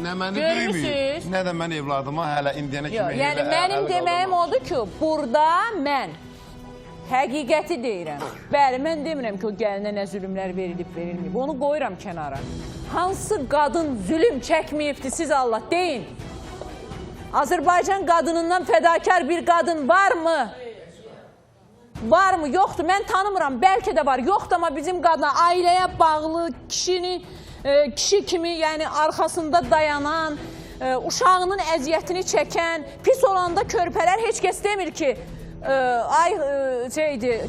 Nə məni döyməyib, nə də mən evladıma hələ indiyənə kimi elə... Yəni, mənim deməyim odur ki, burada mən həqiqəti deyirəm. Bəli, mən demirəm ki, o gəlinə nə zülümlər verilib. Onu qoyuram kənara. Hansı qadın zülüm çəkməyibdir, siz Allah deyin. Azərbaycan qadınından fədakar bir qadın varmı? Varmı? Yoxdur. Mən tanımıram. Bəlkə də var. Yoxdur, amma bizim qadına ailəyə bağlı, kişi kimi, yəni arxasında dayanan, uşağının əziyyətini çəkən, pis olanda körpələr heç kəs demir ki,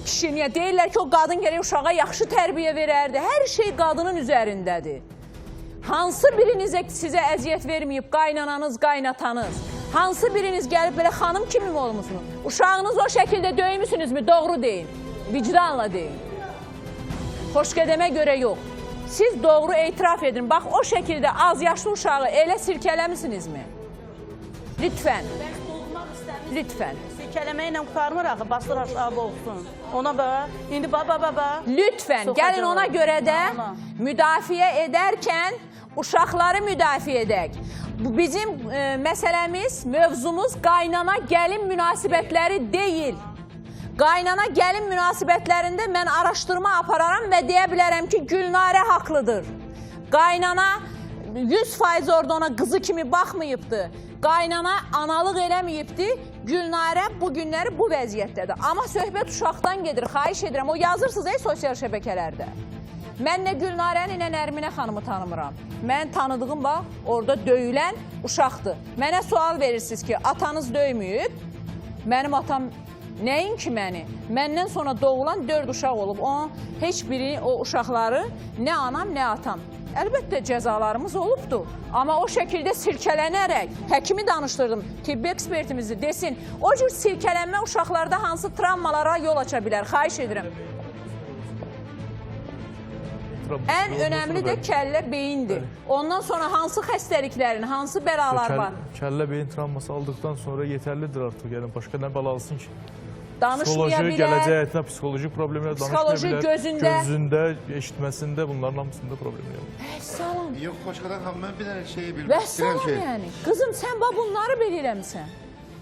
kişi niyə deyirlər ki, o qadın gərək uşağa yaxşı tərbiyə verərdi. Hər şey qadının üzərindədir. Hansı birinizə sizə əziyyət verməyib qaynananız, qaynatanız? Hansı biriniz gəlib belə xanım kimi mi olmuşsunuz? Uşağınız o şəkildə döymüsünüzmü? Doğru deyin. Vicdanla deyin. Xoşgədəmə görə yox. Siz doğru etiraf edin. Bax, o şəkildə az yaşlı uşağı elə sirkələmisinizmi? Lütfən. Lütfən. Sirkələməklə qurtarmır axı, basır aşağı olsun. Ona bax, indi bax. Lütfən, gəlin ona görə də müdafiə edərkən uşaqları müdafiə edək. Bu bizim məsələmiz, mövzumuz qaynana gəlin münasibətləri deyil. Qaynana gəlin münasibətlərində mən araşdırma apararam və deyə bilərəm ki, Gülnarə haqlıdır. Qaynana 100% orada ona qızı kimi baxmayıbdı. Qaynana analıq eləməyibdi. Gülnarə bu günləri bu vəziyyətdədir. Amma söhbət uşaqdan gedir, xahiş edirəm. O yazırsınız ey sosial şəbəkələrdə. Mən nə Gülnarəni, nə Nərminə xanımı tanımıram. Mən tanıdığım bax, orada döyülən uşaqdır. Mənə sual verirsiniz ki, atanız döyməyib. Mənim atam nəinki məni? Məndən sonra doğulan 4 uşaq olub. Onun heç biri o uşaqları nə anam, nə atam. Əlbəttə cəzalarımız olubdur. Amma o şəkildə sirkələnərək, həkimi danışdırdım, tibbi ekspertimizi desin. O cür sirkələnmə uşaqlarda hansı travmalara yol aça bilər? Xahiş edirəm. Ən önəmli də kəllə beyindir. Ondan sonra hansı xəstəliklərin, hansı bəlalar var? Kəllə beyin travması aldıqdan sonra yetərlidir artıq. Yəni başqa nə bəla alsın ki? Danışmaya bilər. Gələcək həyatına psixoloji problemlər danışmaya bilər. Gözündə. Gözündə, eşitməsində, bunların hamısında problemlər var. Salam. Yox, Xoşqədəm xanım, mən bir dənə şeyi bilmək Və istəyirəm salam ki... yəni. Qızım, sən bunları bilirəmsən.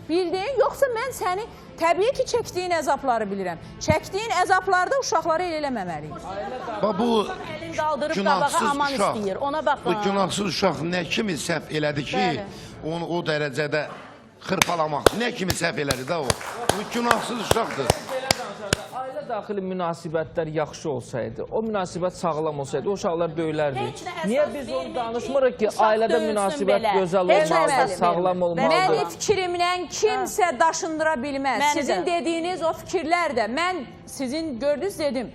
Bildin, yoxsa mən səni təbii ki, çəkdiyin əzabları bilirəm. Çəkdiyin əzablarda uşaqları el eləməməliyik. Bu günahsız uşaq, bu günahsız uşaq nə kimi səhv elədi ki, onu o dərəcədə xırpalamaq, nə kimi səhv elədi də o. Bu günahsız uşaqdır. Ailə daxili münasibətlər yaxşı olsaydı, o münasibət sağlam olsaydı, o uşaqlar böyülərdi. Niyə biz onu danışmırıq ki, ailədə münasibət gözəl olmalıdır, sağlam olmalıdır? Mənim fikrimlə kimsə daşındıra bilməz. Sizin dediyiniz o fikirlər də, mən sizin gördünüz dedim.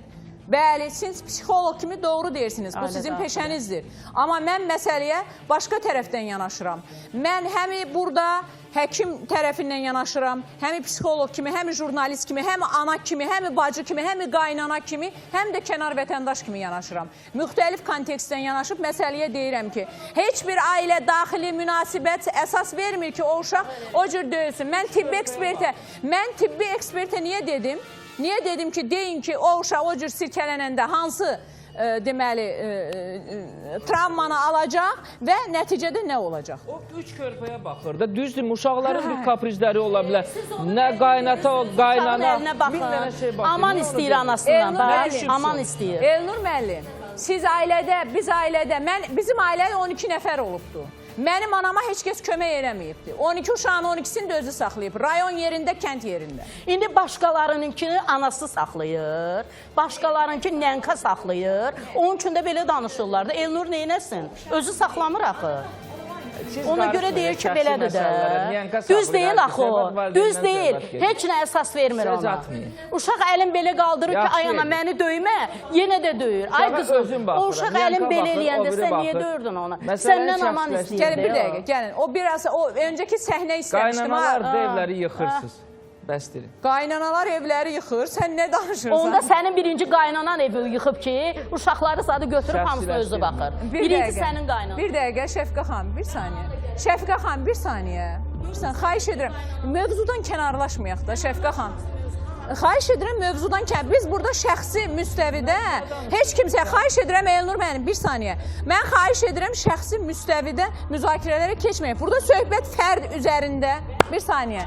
Bəli, siz psixolog kimi doğru deyirsiniz. Bu sizin peşənizdir. Amma mən məsələyə başqa tərəfdən yanaşıram. Mən həmi burada həkim tərəfindən yanaşıram, həmi psixolog kimi, həmi jurnalist kimi, həmi ana kimi, həmi bacı kimi, həmi qaynana kimi, həm də kənar vətəndaş kimi yanaşıram. Müxtəlif kontekstdən yanaşıb məsələyə deyirəm ki, heç bir ailə daxili münasibət əsas vermir ki, o uşaq o cür döyülsün. Mən tibbi ekspertə niyə dedim? Niyə dedim ki, deyin ki, o uşaq o cür sirkələnəndə hansı deməli, travmanı alacaq və nəticədə nə olacaq? O üç körpəyə baxır da, düzdür, uşaqların bir kaprizləri ola bilər. Nə qaynata, o qaynana, bir dənə şey baxır. Aman istəyir anasından, aman istəyir. Elnur müəllim, siz ailədə, biz ailədə, bizim ailədə 12 nəfər olubdur. Mənim anama heç kəs kömək eləməyibdir. 12 uşağın 12-sini də özü saxlayıb. Rayon yerində, kənd yerində. İndi başqalarınınkini anası saxlayır, başqalarınki nənka saxlayır. Onun üçün də belə danışırlar da. Elnur neynəsin? Özü saxlamır axı. Ona görə deyir ki, belədir də. Düz deyil axı o. Düz deyil. Heç nə əsas vermir ona. Uşaq əlin belə qaldırır ki, ay ana, məni döymə, yenə də döyür. Ay qızım, o uşaq əlin belə eləyəndə sən niyə döyürdün ona? Səndən aman istəyir. Gəlin bir dəqiqə, gəlin. O biraz, o öncəki səhnə istəmişdim. Qaynanalar da evləri yıxırsınız. Bəsdirin. Qaynanalar evləri yıxır, sən nə danışırsan? Onda sənin birinci qaynanan evi yıxıb ki, uşaqları sadı götürüb hamısı özü baxır. Birinci sənin qaynanan. Bir dəqiqə, Şəfiqə xanım, bir saniyə. Şəfiqə xanım, bir saniyə. Xahiş edirəm, mövzudan kənarlaşmayaq da, Şəfiqə xanım. Xahiş edirəm, mövzudan kənarlaşmayaq. Biz burada şəxsi müstəvidə, heç kimsə, xahiş edirəm, Elnur mənim, bir saniyə. Mən xahiş edirəm, şəxsi müstəvidə müzakirələrə keçməyək. Burada söhbət fərd üzərində, bir saniyə.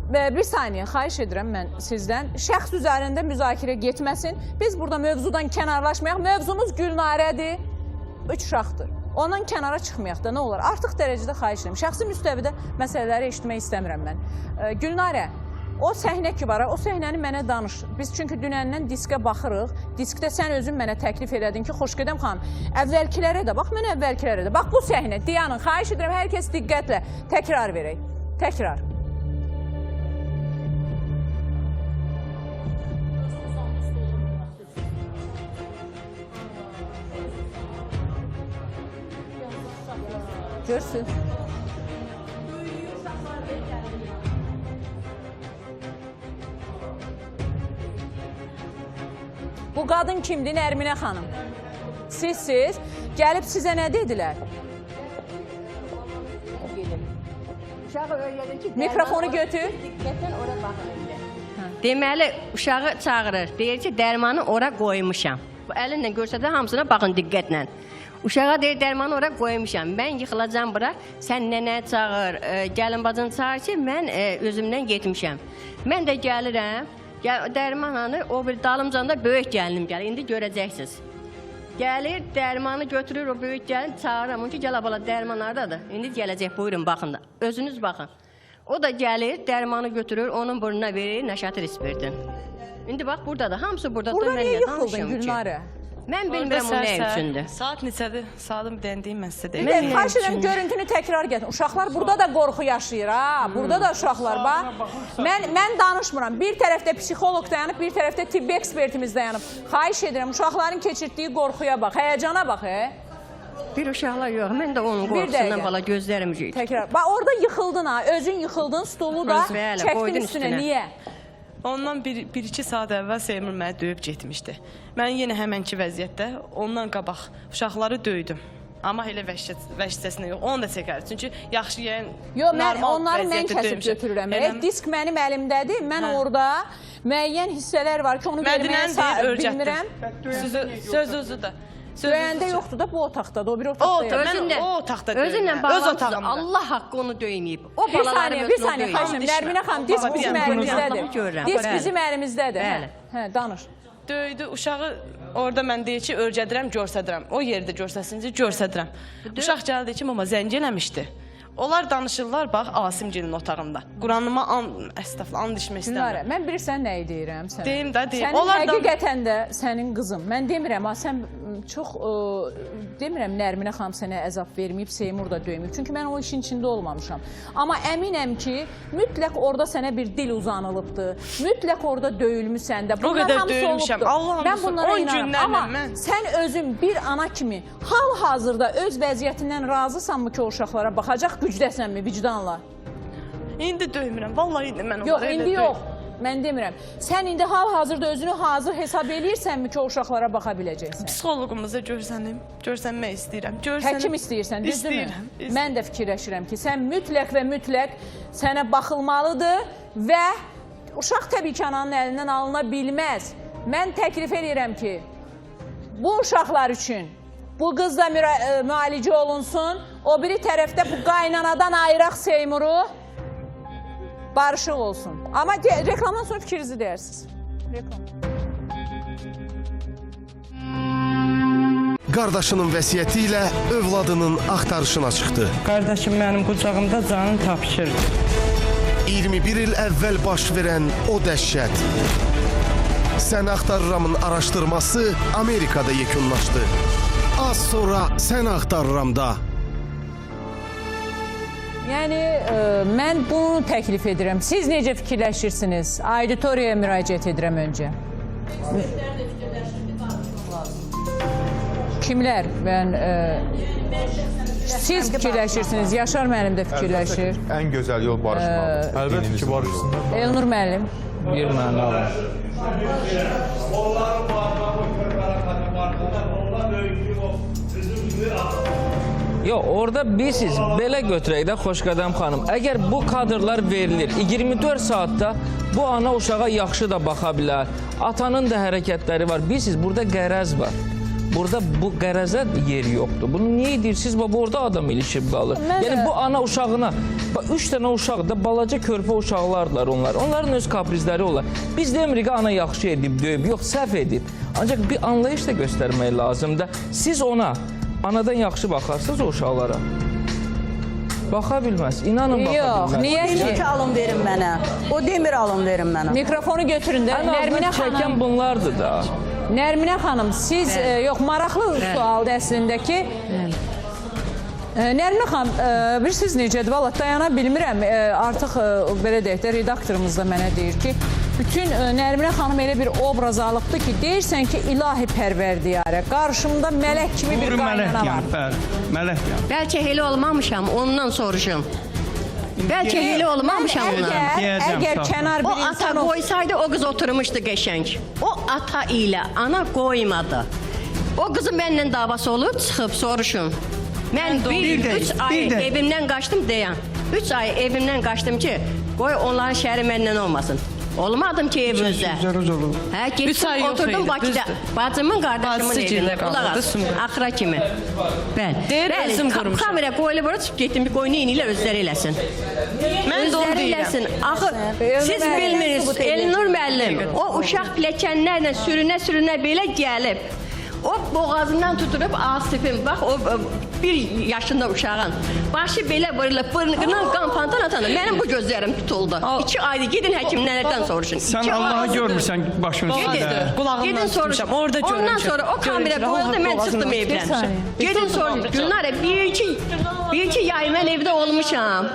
Bir saniyə, xahiş edirəm mən sizdən. Şəxs üzərində müzakirə getməsin. Biz burada mövzudan kənarlaşmayaq. Mövzumuz Gülnarədir, 3 uşaqdır. Ondan kənara çıxmayaq da, nə olar? Artıq dərəcədə xahiş edirəm. Şəxsi müstəvidə məsələləri eşitmək istəmirəm mən. Gülnarə, o səhnə ki var, o səhnəni mənə danış. Biz çünki dünəndən diskə baxırıq. Diskdə sən özün mənə təklif elədin ki, Xoşqədəm xanım, əvvəlkilərə də, bax mən əvvəlkilərə də. Bax bu səhnə, dayanın, xahiş edirəm, hər kəs diqqətlə təkrar verək. Təkrar. Görsün. bu qadın kimdir? Nərminə xanım. Siz gəlib sizə nə dedilər? Mikrofonu götür. Deməli, uşağı çağırır. Deyir ki, dərmanı ora qoymuşam. Bu əlinlə görsədə hamısına baxın diqqətlə. Uşağa deyir, dərmanı ora qoymuşam. Mən yıxılacam bura, sən nənə çağır, gəlin bacını çağır ki, mən özümdən getmişəm. Mən də gəlirəm, dərmanı o bir dalımcanda böyük gəlinim gəlir. İndi görəcəksiniz. Gəlir, dərmanı götürür, o böyük gəlin, çağıram. Onun ki, gəl abala, dərman haradadır? İndi gələcək, buyurun, baxın da. Özünüz baxın. O da gəlir, dərmanı götürür, onun burnuna verir, Nəşatı Risperdin. İndi bax, burada da, hamısı burada. Burada niyə yıxıldın Gülnarə? Mən bilmirəm o nə üçündür. Saat neçədir? Saatım deyim mən sizə Bir də xahiş edirəm, görüntünü təkrar gətirin. Uşaqlar burada da qorxu yaşayır, ha? Burada da uşaqlar, bax. Mən danışmıram. Bir tərəfdə psixoloq dayanıb, bir tərəfdə tibbi ekspertimiz dayanıb. Xahiş edirəm, uşaqların keçirdiyi qorxuya bax, həyəcana bax, Bir uşaqlar yox, mən də onun qorxusundan bala gözlərim yiyir. Təkrar. Bax, orada yıxıldın, ha? Özün yıxıldın, stolu da çəkdin üstünə. Niyə? Ondan 1-2 saat əvvəl Seymur məni döyüb getmişdi. Mən yenə həmənki vəziyyətdə ondan qabaq uşaqları döydüm. Amma elə vəhşicəsinə yox, onu da çəkərdi. Çünki yaxşı yəni onları mən kəsib götürürəm. Disk mənim əlimdədir. Mən orada müəyyən hissələr var ki, onu verməyə bilmirəm. Söz özüdür. Döyəndə yoxdur da bu otaqdadır, o bir otaqda. O otaqda döyüm. Özünlə bağlantıda Allah haqqı onu döyməyib. O Bir saniyə, xahiş edirəm. Nərminə xanım, disk bizim əlimizdədir. Disk bizim əlimizdədir. Hə, danış. Döydü, uşağı orada mən deyir ki, örgədirəm, görsədirəm. O yerdə görsəsinci, görsədirəm. Uşaq gəldi ki, mama zəng eləmişdi. Onlar danışırlar, bax, Asimgilin otağında. Quranıma and içmək istəmirəm. Mən bilirsən nəyi deyirəm sənə? Deyim də, deyim. Sənin həqiqətən də sənin qızım. Mən demirəm, sən çox, demirəm, Nərminə xanım sənə əzab verməyib, Seymur da döyməyib. Çünki mən o işin içində olmamışam. Amma əminəm ki, mütləq orada sənə bir dil uzanılıbdır. Mütləq orada döyülmüsən də. O qədər döyülmüşəm. Mən bunlara inanırım. Amma sən özün bir ana kimi hal-hazırda öz vəziyyətindən razısanmı ki, o uşaqlara baxacaq gücdəsənmi, vicdanla? İndi döymürəm. Vallahi indi mən onlara elə döymürəm. Yox, indi yox. Mən demirəm. Sən indi hal-hazırda özünü hazır hesab eləyirsənmi ki, o uşaqlara baxa biləcəksən? Psixologumuza görsənmək istəyirəm. Həkim istəyirsən, düzdürmü? Mən də fikirləşirəm ki, sən mütləq və mütləq sənə baxılmalıdır və uşaq təbii ki, ananın əlindən alına bilməz. Mən təklif edirəm ki, bu uşaqlar üçün bu qız da müalicə olunsun, o biri tərəfdə bu qaynanadan ayıraq Seymuru, barışıq olsun. Amma reklamdan sonra fikrinizi deyirsiniz. Qardaşının vəsiyyəti ilə övladının axtarışına çıxdı. Qardaşım mənim qucağımda canını tapşırdı. 21 il əvvəl baş verən o dəhşət. Sən Axtarıramın araşdırması Amerikada yekunlaşdı. Az sonra Sən Axtarıramda. Yəni, mən bunu təklif edirəm. Siz necə fikirləşirsiniz? Auditoriyaya müraciət edirəm öncə. Kimlər? Siz fikirləşirsiniz. Yaşar müəllim də fikirləşir. Ən gözəl yol barışmalıdır. Əlbəttə ki, barışsınlar. Elnur müəllim. Bir mənə alın. Yox, orada bilirsiniz, belə götürək də Xoşqədəm xanım. Əgər bu kadrlar verilir, 24 saatda bu ana uşağa yaxşı da baxa bilər. Atanın da hərəkətləri var. Bilirsiniz, burada qərəz var. Burada bu qərəzə yer yoxdur. Bunu niyə edirsiniz? Bu orada adam ilişib qalır. Yəni bu ana uşağına, 3 dənə uşaq da balaca körpə uşaqlardılar onlar. Onların öz kaprizləri olar. Biz demirik ki, ana yaxşı edib, döyüb, yox, səhv edib. Ancaq bir anlayış da göstərmək lazımdır. Siz ona anadan yaxşı baxarsınız o uşaqlara. Baxa bilməz, inanın baxa bilməz. Yox, niyə ki? Demir ki, alın verin mənə. O demir alın verin mənə. Mikrofonu götürün də. Nərminə çəkən bunlardır da. Nərminə xanım, siz, yox, maraqlı sualdır əslində ki, Nərminə xanım, bilirsiniz necədir? Valla dayana bilmirəm, artıq belə deyək də, redaktorumuz da mənə deyir ki, bütün Nərminə xanım elə bir obraz alıbdır ki, deyirsən ki, ilahi pərvərdiyarə, qarşımda mələk kimi bir qaynana var. Mələk yəni. Bəlkə elə olmamışam, ondan soruşum. Bəlkə elə olmamışam buna. Əgər kənar O bir ata insan olsa, qoysaydı o qız oturmuşdu qəşəng. O ata ilə ana qoymadı. O qızın məndən davası olub, çıxıb soruşun. Mən 3 ay evimdən qaçdım deyən. 3 ay evimdən qaçdım ki, qoy onların şəhəri məndən olmasın. Olmadım ki evimizdə. Hə, Üç ay getdim, yox oturdum idi, Bakıda. düzdür. Bacımın qardaşımın Bacısı evində. gildə qalırdı, Qulaq as, Sumqayıt. axıra kimi. Deyir, özüm qurmuşam. Kamera qoyulub, orada çıxıb getdim, bir qoyunu inilə özləri eləsin. Mən də onu Özləri deyirəm. eləsin. Axı, siz bilmirsiniz, Elnur müəllim, o uşaq pilləkənlərlə sürünə-sürünə belə gəlib. O boğazından tuturup Asif'in, bax o 1 yaşında uşağın başı belə vırılıb, bırnından qan pantan atanı. Mənim bu gözlərim tutuldu. 2 aydır, gidin həkimlərdən soruşun. Sən Allah'a görmürsən başın üstündə. Qulağımdan Gidin soruşun. tutmuşam, orada Ondan görmüşəm. sonra o kamera Görmüşəm, qoyuldu, mən çıxdım Bir evdən. saniyə. Gidin soruşun. Günlərə bir iki yay mən evdə olmuşam.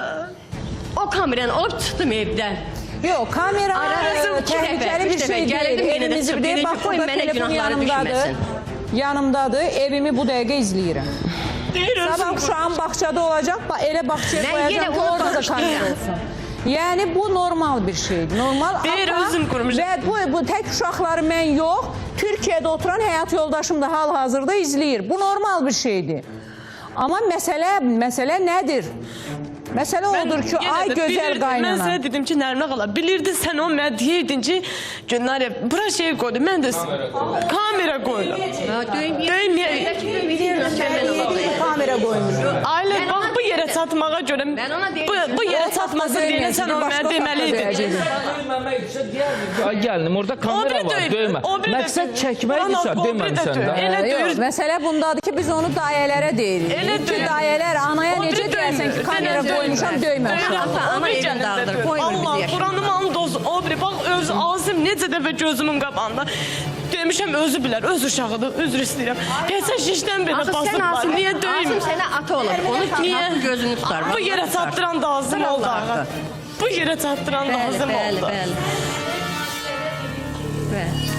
O kameranı alıp çıxdım evdən. yox, kamera Arasın iki dəfə, təhlükəli bir üç dəfə şey gəldim, deyil. yenə də Evimizi çıxıb deyir, dedim bax ki, qoy burada mənə telefon günahları yanımdadır. düşməsin. Yanımdadır, evimi bu dəqiqə izləyirəm. Deyir, Sabah özüm uşağım bağçada olacaq, elə bağçaya Mən qoyacam yenə ki, onu orada da danışdım. kamera olsun. Yəni bu normal bir şeydir. Normal. Deyir, Amma özüm qurmuşam. Və bu tək uşaqları mən yox, Türkiyədə oturan həyat yoldaşım da hal-hazırda izləyir. Bu normal bir şeydir. Amma məsələ nədir? Məsələ odur ki, ay gözəl Mən qaynana. sənə dedim ki, Nərminə xala, bilirdin sən o mənə deyirdin ki, Günlərə, bura şey qoydu, mən də kamera qoydum. Kamera qoymuş. Ailə, bax bu yerə çatmağa görə, Mən ona deyirəm. bu yerə çatmasın deyə sən o mənə deməliydin. Gəlinim, orada kamera O biri var, döymə, döymə. o biri də Məqsəd döymə. çəkməkdirsə, Ana, o biri də deməmsən döymə. də. Elə Yox, deyir. məsələ bundadır ki, biz onu dayələrə deyirik. Elə Ki, deyir. dayələr anaya O biri necə deyərsən ki, döymür, kamera dönər qoymuşam, döymür. döyməmişəm. Ata, ana evin dağıdır, qoymur bizi Allah, yaşamaq. Quranım and olsun. O biri, bax öz ağzım necə dəfə gözümün qabağında. Demişəm özü bilər, öz uşağıdır, üzr istəyirəm. Peçə şişdən belə Axı sən basıblar, Asım, niyə döymür? Asım sənə ata olur. Onu Niyə? gözünü tutar. Bu yerə çatdıran da azım oldu ağa. Bu yerə çatdıran da azım oldu.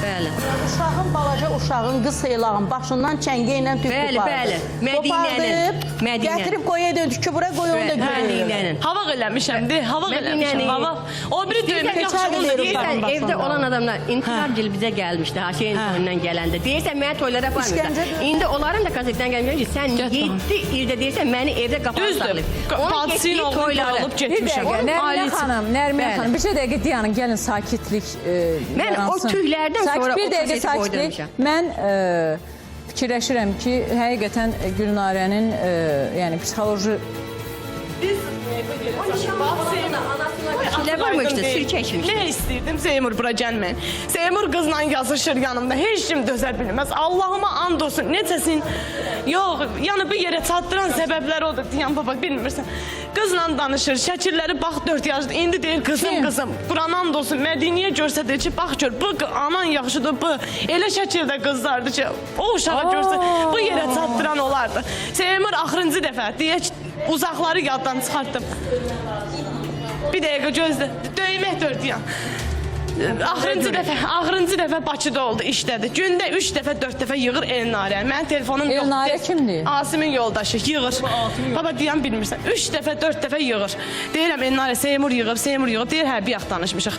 Bəli. Uşağın, balaca uşağın, qız xeylağın başından çəngə ilə tük Bəli, bəli. Mədinənin. Gətirib qoya döndük ki, bura qoy onu da görürük. Mədinənin. Hava eləmişəm, de, hava eləmişəm, Mədinənin. hava. O biri döymə yaxşı oldu. Deyirsən, evdə olan adamlar intihar gil bizə gəlmişdi, Haşiyin toyundan gələndə. Deyirsən, mənə toylara aparmırsan. İndi onların da kasetdən gəlmişdir ki, sən 7 ildə deyirsən, məni evdə qapalı Düzdür. salıb. Bacısı ilə oğlunu alıb Bir getmişəm. dəqiqə, Nərminə ailesi- xanım, Nərminə Bəli. xanım, bir şey dəqiqə dayanın, gəlin sakitlik Mən o yaransın. tüylərdən sonra Bir o dəqiqə kaseti sakitlik. qoydurmuşam. Mən fikirləşirəm ki, həqiqətən Gülnarənin yəni psixoloji Şeylər varmı işte, sür çəkmiş. Ne istəyirdim Seymur bura gəlməyin. Seymur qızla yazışır yanımda. Heç kim dözə bilməz. Allahıma and olsun. Necəsin? Yox, yəni bu yerə çatdıran səbəblər odur. Deyən baba bilmirsən. Qızla danışır. Şəkilləri bax 4 yaşlı. İndi deyir qızım qızım. Quran and olsun. Mədiniyə görsədir ki, bax gör. Bu anan yaxşıdır bu. Elə şəkildə qızlardı ki, o uşağı görsə bu yerə çatdıran olardı. Seymur axırıncı dəfə deyək uzaqları yaddan çıxartdım. Bir dəqiqə gözlə. Döymək dördüyəm. Axırıncı dəfə Bakıda oldu, işlədi. Gündə 3 dəfə, 4 dəfə yığır Elnarə. Mənim telefonum yoxdur. Elnarə kimdir? Asimin yoldaşı yığır. Baba deyəm bilmirsən. 3 dəfə, 4 dəfə yığır. Deyirəm Elnarə Seymur yığıb. Deyir hə bir yax danışmışıq.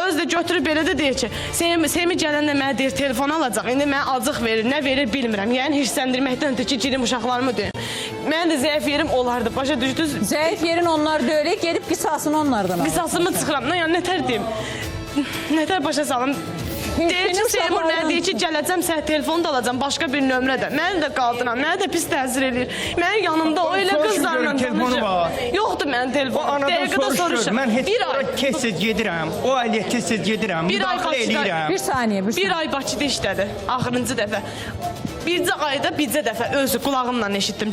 Öz də götürüb belə də deyir ki, Seymi gələndə mənə deyir telefon alacaq. İndi mənə acıq verir, nə verir bilmirəm. Yəni hirsləndirməkdən ötürü ki, girim uşaqlarımı döyüm. Mənim də zəif yerim olardı. Başa düşdünüz? zəif yerin onlar deyil, gedib qisasını onlardan al. Qisasımı çıxıram. Yəni nətər deyim? Nətər başa salım? Deyir ki, Seymur mənə deyir ki, gələcəm sənə telefonu da alacam, başqa bir nömrədə. Məni də qaldıran, mənə də pis təsir eləyir. Mənim yanımda o elə qızlarla telefonu var. Yoxdur mənim O telefonum. anadan Dəqiqədə soruşur. Mən heç Bir ay. tez-tez gedirəm. O ailəyə tez-tez gedirəm. Bir ay Müdaxilə Bakıda- eləyirəm. Bir saniyə, bir saniyə. Bir ay Bakıda işlədi, axırıncı dəfə. Bircə ayda bircə dəfə özü qulağımla eşitdim.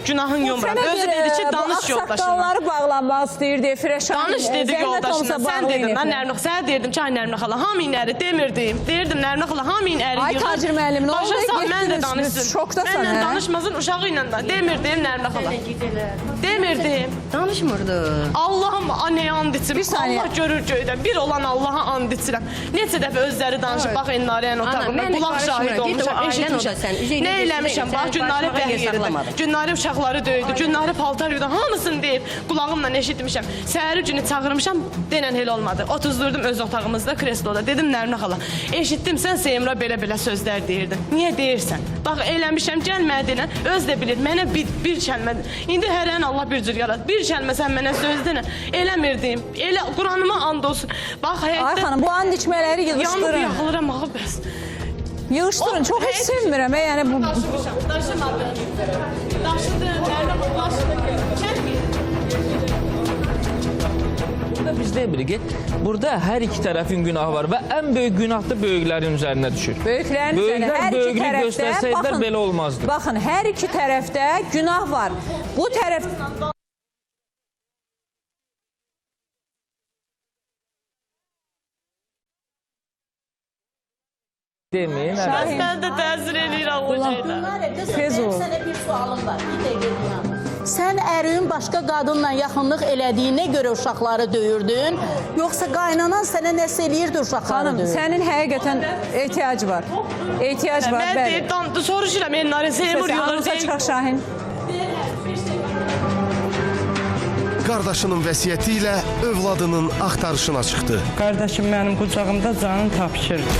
Günahın yomram. Özü dedi ki, danış yoldaşınla. Saqqalları bağlanmaq istəyirdi, Firəşan. Danış dedi yoldaşına. Sən dedin lan Nərmin, sənə deyirdim ki, ay Nərmin xala, hamı inəri demirdim. Deyirdim Nərmin xala, hamı inəri. Ay Tacir müəllim, nə oldu? Başa sal, mən də Getdiniz, danışsın. şokdasan, Mənlə hə? danışmasın, uşağı ilə də. Demirdim Nərmin xala. Demirdim. Danışmırdı. Allahım anəyə and içim. Bir saniyə. Allah görür göydən. Bir olan Allaha and içirəm. Neçə dəfə özləri danışıb, bax Elnarənin otağında mən də qulaq şahid qarışmıram. Git o olmuşam, ailən eşitmişəm. eləmişəm? sən, Nə eləmişəm? Bax, Günləri bəhliyirdim. Günləri uşaqları döydü, Günləri paltar yudum. Hamısını deyib, qulağımla eşitmişəm. Səhəri günü çağırmışam, denən elə olmadı. Oturdum öz otağımızda, kresloda. Dedim, Nərminə xala, eşitdim, sən Seymura belə-belə sözlər deyirdin. Niyə deyirsən? Bax, eləmişəm, gəlmədi ilə, öz də bilir, mənə bir kəlmə. İndi hərən Allah bir cür yarat. Bir kəlmə sən mənə söz denən. Eləmirdim. Elə Quranıma and olsun. Bax, həyətdə... Ay xanım, bu and içmələri yığışdırın. Yanıb yaxılıram, ağa bəs. Yığışdırın, çox heç sevmirəm. Yəni bu... Daşımadı. Daşıdı, Nərminə daşıdı. Burada biz deyirik ki, burada hər iki tərəfin günahı var və ən böyük günah da böyüklərin üzərinə düşür. Böyüklərin üzərinə hər iki böyüklük tərəfdə, göstərsəydilər belə olmazdı. Baxın, hər iki tərəfdə günah var. Bu tərəf... Deməyin. Mən də təsir eləyirəm o şeylə. Tez ol. Sənə bir sualım var. Bir dəqiqə deyəm. Sən ərin başqa qadınla yaxınlıq elədiyinə görə uşaqları döyürdün, yoxsa qaynanan sənə nəsə eləyirdi uşaqları Xanım, döyürdün? sənin həqiqətən ehtiyac var. Ehtiyac var, Mən bəli. deyib, soruşuram, Elnarə, Seymur yolur Anonsa deyib. çıxaq Şahin. Qardaşının vəsiyyəti ilə övladının axtarışına çıxdı. Qardaşım mənim qucağımda canını tapşırdı.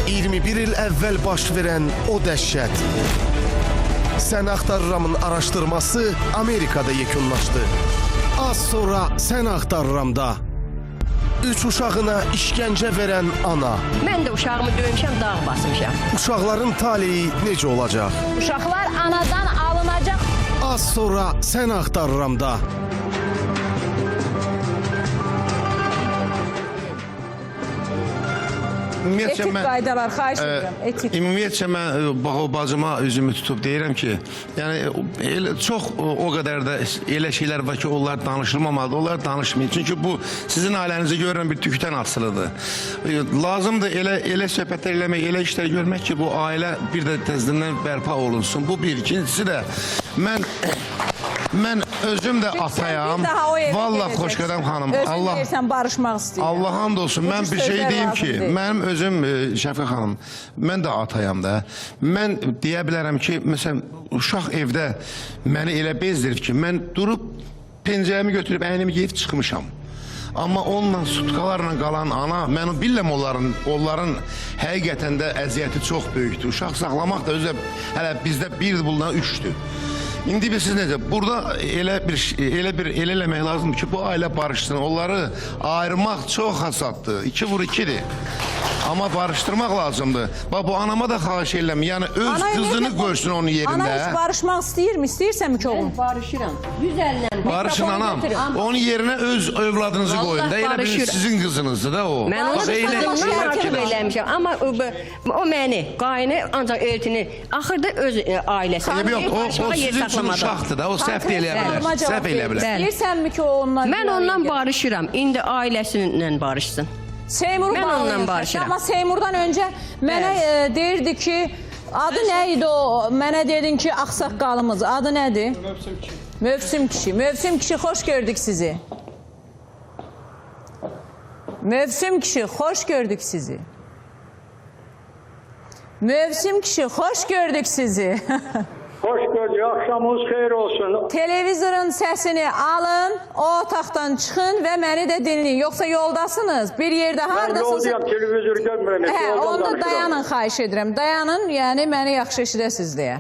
21 il əvvəl baş verən o dəhşət. Sən axtarıramın araşdırması Amerikada yekunlaşdı. Az sonra Sən axtarıramda 3 uşağına işgəncə verən ana. Mən də uşağımı döymüşəm, dağ basmışam. Uşaqların taleyi necə olacaq? Uşaqlar anadan alınacaq. Az sonra Sən axtarıramda. Etik qaydalar, xahiş edirəm, etik. Ümumiyyətcə mən bax o bacıma üzümü tutub deyirəm ki, yəni elə çox o qədər də elə şeylər var ki, onlar danışılmamalıdır, onlar danışmayın. Çünki bu sizin ailənizi görən bir tükdən asılıdır. Lazımdır elə söhbətlər eləmək, elə işlər görmək ki, bu ailə bir də təzədən bərpa olunsun. Bu bir. İkincisi də mən özüm də atayam. Vallahi Xoşqədəm xanım. Özün deyirsən, barışmaq istəyirəm. Allah hamd olsun. Mən bir şey deyim ki, mənim özüm Şəfiq xanım, mən də atayam da. Mən deyə bilərəm ki, məsələn, uşaq evdə məni elə bezdirir ki, mən durub pencəyimi götürüb əynimi geyib çıxmışam. Amma onunla sutkalarla qalan ana, mən bilirəm onların həqiqətən də əziyyəti çox böyükdür. Uşaq saxlamaq da özə hələ bizdə bir bundan 3'dür. İndi siz necə? Burada elə eləmək lazımdır ki, bu ailə barışsın. Onları ayırmaq çox hasaddır. 2 vur 2'dir. Amma barışdırmaq lazımdır. Bax, bu anama da xahiş edirəm. Yəni, öz qızını görsün onun yerində. Ana heç barışmaq istəyirmi? İstəyirsənmi ki, oğlum? Barışıram. 150'lə. Barışın anam. Onun yerinə öz övladınızı qoyun da. Elə bir sizin qızınızdır da o. Mən onu kızımdan eləmişəm. Amma o məni, qaynı ancaq eltini, axırda öz ailəsi. Yox, o sizin üçün uşaqdır da. O səhv eləyə bilər. Səhv eləyə bilər. İstəyirsənmi ki, o onunla... Mən ondan barışıram. İndi ailəsindən barışsın. Seymuru ondan barışıram. Amma Seymurdan öncə mənə deyirdi ki, adı nə idi o? Mənə dedin ki, ağsaqqalımız. Adı nədir? Mövsüm kişi. Mövsüm kişi, xoş gördük sizi. Mövsüm kişi, xoş gördük sizi. Mövsüm kişi, hoş gördük sizi. Hoş gördük, akşamınız xeyir olsun. Televizorun səsini alın, o otaqdan çıxın və məni də dinləyin. Yoxsa yoldasınız, bir yerdə haradasınız. Mən yoldayam, televizor görmürəm. Onda dayanın, xahiş edirəm. Dayanın, yəni məni yaxşı eşidəsiniz deyə.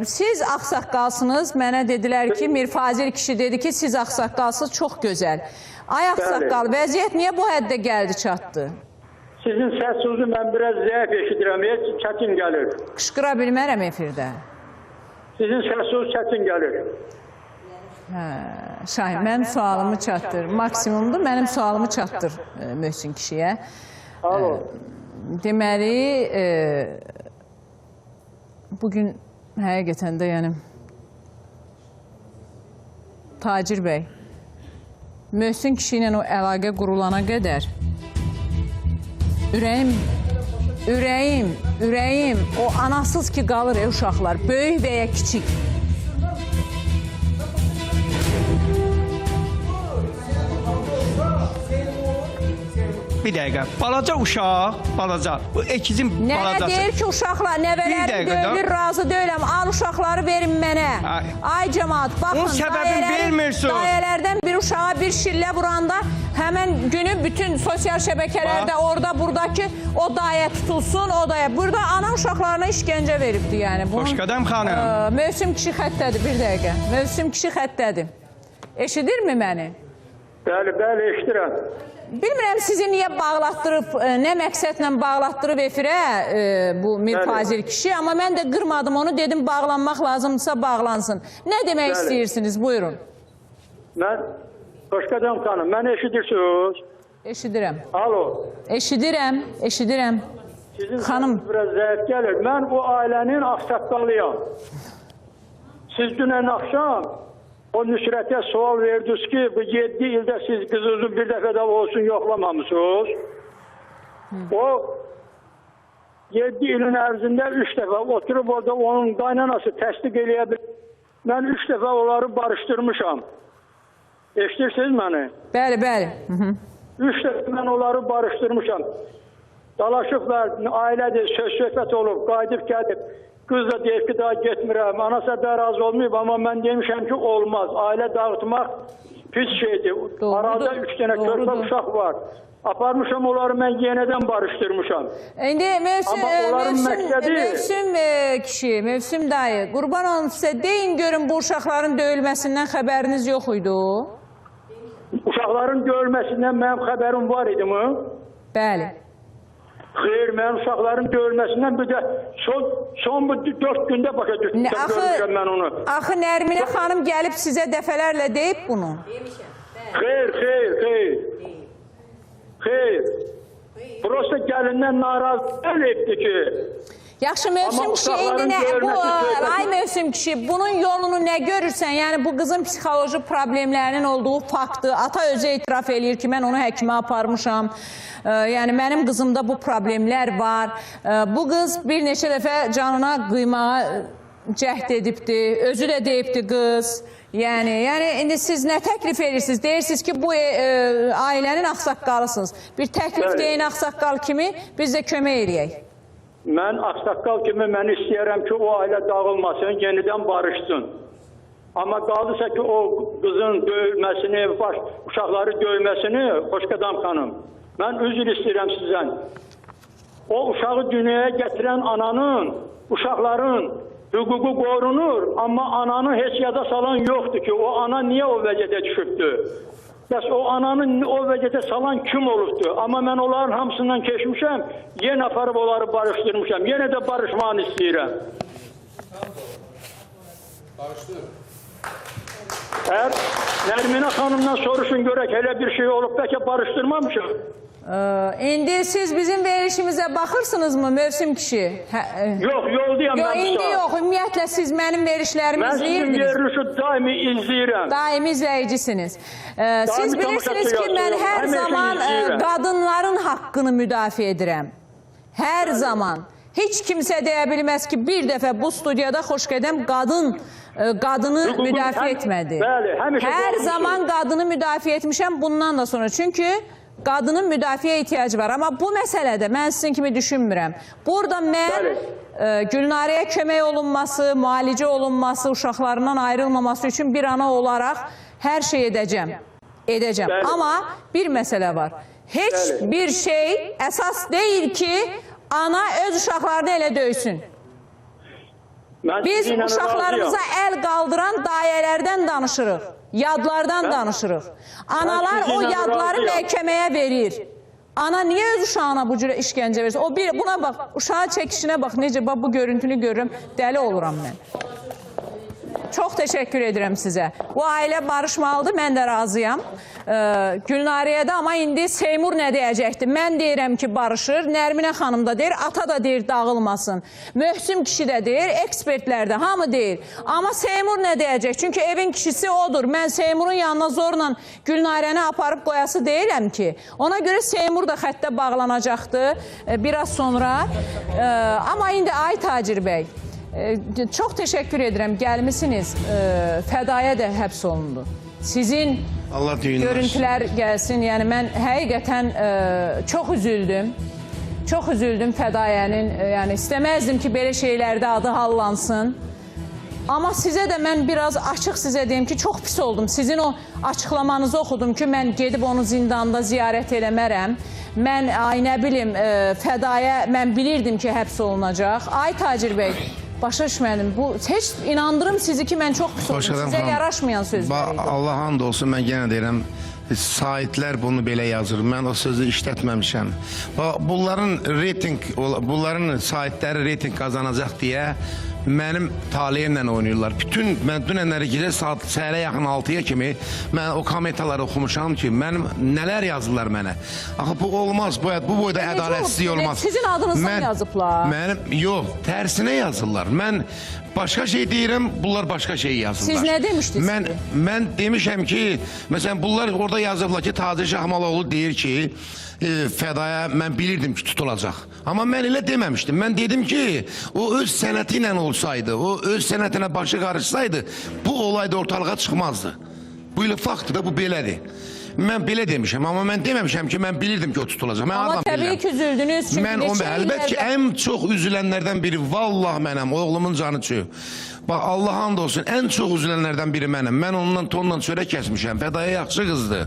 Siz ağsaqqalsınız, mənə dedilər ki, Mir Fazil kişi dedi ki, siz ağsaqqalsınız, çox gözəl. Ay ağsaqqal, vəziyyət niyə bu həddə gəldi, çatdı? Sizin səsinizi mən biraz zəif eşidirəm, heç çətin gəlir. Qışqıra bilmərəm efirdə. Sizin səsiniz çətin gəlir. Şahin, mənim sualımı çatdır. Maksimumdur, mənim sualımı çatdır Möhsin kişiyə. Deməli, bugün həqiqətən də, yəni, Tacir bəy, Möhsin kişi ilə o əlaqə qurulana qədər ürəyim, o anasız ki qalır uşaqlar, böyük və ya kiçik. Bir dəqiqə. Balaca uşaq, balaca. Bu ekizin Nənə balacası. deyir ki, uşaqlar, Bir nəvələrim dəqiqə da. döyülür, razı deyiləm. Al uşaqları verin mənə. Ay cəmaat, baxın, Onun səbəbini bilmirsiniz. dayələrdən bir uşağa bir şillə vuranda həmən günü bütün sosial şəbəkələrdə orada, buradakı o dayə tutulsun, o dayə. Burada ana uşaqlarına işgəncə veribdi yəni. Xoşqədəm xanım. Mövsüm kişi xəttədir, bir dəqiqə. Mövsüm kişi xəttədir. Eşidirmi məni? Bəli, bəli, eşidirəm. Bilmirəm sizi niyə bağlatdırıb, nə məqsədlə bağlatdırıb efirə bu Mir Fazil kişi, amma mən də qırmadım onu, dedim bağlanmaq lazımdırsa bağlansın. Nə demək istəyirsiniz? Buyurun. Mən, Xoşqədəm xanım, mən eşidirsiniz. Eşidirəm. Alo. Eşidirəm, eşidirəm. Sizin Xanım. biraz zəif gəlir. Mən bu ailənin ağsaqqalıyam. Siz dünən axşam o Nüsrətə sual verdiniz ki, bu 7 ildə siz qızınızı bir dəfə də olsun yoxlamamışsınız. O 7 ilin ərzində 3 dəfə oturub orada onun qaynanası təsdiq eləyə bilir. Mən 3 dəfə onları barışdırmışam. Eşidirsiniz məni? Bəli, bəli. 3 dəfə mən onları barışdırmışam. Dalaşıblar, ailədir, söhbət olub, qayıdıb gəlib. Qız da deyir ki, daha getmirəm. Anası da razı olmayıb, amma mən demişəm ki, olmaz. Ailə dağıtmaq pis şeydir. Arada 3 dənə körpə uşaq var. Aparmışam onları, mən yenədən barışdırmışam. İndi məqsədi... kişi, Mövsüm dayı, qurban olun sizə, deyin görün bu uşaqların döyülməsindən xəbəriniz yox idi o? Uşaqların döyülməsindən mənim xəbərim var idi mi? Bəli. Xeyr, mənim uşaqların döyülməsindən bir də son bu 4 gündə başa görmüşəm mən onu. Axı Nərminə xanım gəlib sizə dəfələrlə deyib bunu. Xeyr. Prosta gəlindən narazı eləyibdi ki. Yaxşı, Mövsüm kişi, indi ay Mövsüm kişi, bunun yolunu nə görürsən? Yəni bu qızın psixoloji problemlərinin olduğu faktı, ata özü etiraf eləyir ki, mən onu həkimə aparmışam. Yəni mənim qızımda bu problemlər var. Bu qız bir neçə dəfə canına qıymağa cəhd edibdi, özü də deyibdi qız. Yəni indi siz nə təklif edirsiniz? Deyirsiniz ki, bu ailənin ağsaqqalısınız. Bir təklif deyin ağsaqqal kimi, biz də kömək eləyək. Mən ağsaqqal kimi mən istəyərəm ki, o ailə dağılmasın, yenidən barışsın. Amma qaldısa ki, o qızın döyülməsini, uşaqları döyülməsini, Xoşqədəm xanım, mən üzr istəyirəm sizdən. O uşağı dünyaya gətirən ananın, uşaqların hüququ qorunur, amma ananı heç yada salan yoxdur ki, o ana niyə o vəziyyətə düşübdür? Bəs o ananı o vəziyyətə salan kim olubdur? Amma mən onların hamısından keçmişəm, yenə aparıb onları barışdırmışam, yenə də barışmanı istəyirəm. Barışdır. Əgər Nərminə xanımdan soruşun görək, elə bir şey olub, bəlkə barışdırmamışam. İndi siz bizim verilişimizə baxırsınızmı Mövsüm kişi? Yox, yoldayam mən. İndi yox, ümumiyyətlə siz mənim verilişlərimi izləyirdiniz. Mən sizin verilişi daimi izləyirəm. Daimi izləyicisinіз. Siz bilirsiniz ki, mən hər zaman qadınların haqqını müdafiə edirəm. Hər zaman. Heç kimsə deyə bilməz ki, bir dəfə bu studiyada Xoşqədəm qadını müdafiə etmədi. Hər zaman qadını müdafiə etmişəm bundan da sonra. Çünki qadının müdafiə ehtiyacı var. Amma bu məsələdə mən sizin kimi düşünmürəm. Burada mən Gülnarəyə kömək olunması, müalicə olunması, uşaqlarından ayrılmaması üçün bir ana olaraq hər şey edəcəm. Amma bir məsələ var. Heç bir şey əsas deyil ki, ana öz uşaqlarını elə döysün. Biz uşaqlarımıza əl qaldıran dayələrdən danışırıq. Yadlardan danışırıq. Analar o yadları məhkəməyə verir. Ana niyə öz uşağına bu cürə işgəncə verirsə? Buna bax, uşağın çəkişinə bax, necə bu görüntünü görürəm, dəli oluram mən. Çox təşəkkür edirəm sizə. Bu ailə barışmalıdır, mən də razıyam. Gülnarəyə də, amma indi Seymur nə deyəcəkdir? Mən deyirəm ki, barışır. Nərminə xanım da deyir, ata da deyir, dağılmasın. Möhsüm kişi də deyir, ekspertlər də, hamı deyir. Amma Seymur nə deyəcək? Çünki evin kişisi odur. Mən Seymurun yanına zorla Gülnarəni aparıb qoyası deyirəm ki. Ona görə Seymur da xəttə bağlanacaqdır biraz sonra. Amma indi Ay Tacir bəy, çox təşəkkür edirəm, gəlmisiniz. Fədaya da həbs olundu. Sizin Allah düyünlər. görüntülər gəlsin. Yəni mən həqiqətən çox üzüldüm. Çox üzüldüm Fədayənin. Yəni istəməzdim ki, belə şeylərdə adı hallansın. Amma sizə də mən biraz açıq sizə deyim ki, çox pis oldum. Sizin o açıqlamanızı oxudum ki, mən gedib onu zindanda ziyarət eləmərəm. Mən, nə bilim, Fədaya mən bilirdim ki, həbs olunacaq. Ay Tacir bəy, başa düşmədim. Bu, heç inandırım sizi ki, mən çox pis oldum. Sizə yaraşmayan sözlər idi. Allah and olsun, mən yenə deyirəm, sahitlər bunu belə yazır. Mən o sözü işlətməmişəm. Bunların sahitləri reyting qazanacaq deyə mənim taleyimlə oynayırlar. Bütün, mən dünənləri gecə saat səhərə yaxın 6-ya kimi mən o kommentaları oxumuşam ki, mənim nələr yazdılar mənə. Axı bu olmaz, bu boyda ədalətsizlik olmaz. Sizin adınızdan yazıblar. Yox, tərsinə yazırlar. Mən başqa şey deyirəm, bunlar başqa şey yazırlar. Siz nə demişdiniz? Mən demişəm ki, məsələn, bunlar orada yazıblar ki, Tacir Şahmaloğlu deyir ki, Fədaya mən bilirdim ki, tutulacaq. Amma mən elə deməmişdim. Mən dedim ki, o öz sənəti ilə olsaydı, o öz sənətinə başı qarışsaydı, bu olay da ortalığa çıxmazdı. Bu ilə faktdır da, bu belədir. Mən belə demişəm, amma mən deməmişəm ki, mən bilirdim ki, o tutulacaq. Amma təbii ki, üzüldünüz. Mən əlbət ki, ən çox üzülənlərdən biri, vallah mənəm, oğlumun canı çöy. Bax, Allah and olsun, ən çox üzülənlərdən biri mənəm. Mən ondan tonla çörək kəsmişəm. Fədaya yaxşı qızdı.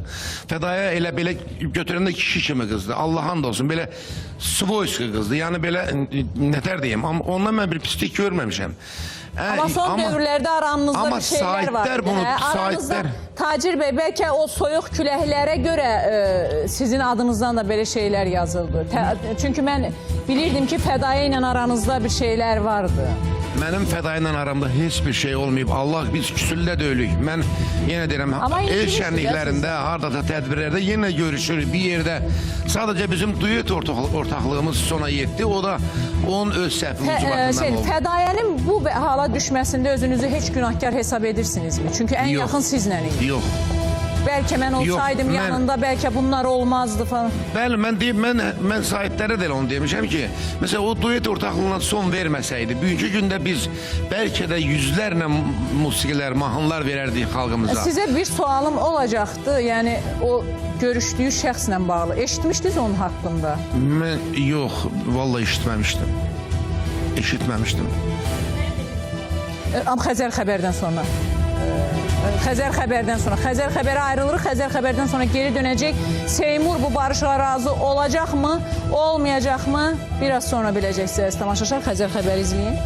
Fədaya elə belə götürəndə kişi kimi qızdı. Allah and olsun, belə svoyski qızdı. Yəni belə, nətər deyim, ondan mən bir pislik görməmişəm. Amma son dövrlərdə aranızda bir şeylər var. Aranızda, Tacir bəy, bəlkə o soyuq küləklərə görə sizin adınızdan da belə şeylər yazıldı. Çünki mən bilirdim ki, Fədaya ilə aranızda bir şeylər vardı. Mənim Fədaya ilə aramda heç bir şey olmayıb. Allah, biz küsüldə döyülük. Mən yenə deyirəm, el şənliklərində, haradata tədbirlərdə yenə görüşürük bir yerdə. Sadəcə bizim duyet ortaqlığımız sona yetdi. O da onun öz səhvinin ucbatından oldu. Fədayənin bu hala düşməsində özünüzü heç günahkar hesab edirsinizmi? Çünki ən yaxın sizlə idi. Yox. Bəlkə mən olsaydım yanında, bəlkə bunlar olmazdı falan. Bəli, mən sahiblərə də onu demişəm ki, məsələn, o duet ortaqlığına son verməsəydi, bugünkü gündə biz bəlkə də yüzlərlə musiqilər, mahnılar verərdik xalqımıza. Sizə bir sualım olacaqdı, yəni o görüşdüyü şəxslə bağlı. Eşitmişdiniz onun haqqında? Mən, yox, vallahi eşitməmişdim. Eşitməmişdim. Amma Xəzər xəbərdən sonra. Xəzər xəbərə ayrılırıq. Xəzər xəbərdən sonra geri dönəcək. Seymur bu barışa razı olacaqmı, olmayacaqmı? Biraz sonra biləcəksiniz tamaşaçılar. Xəzər xəbəri izləyin.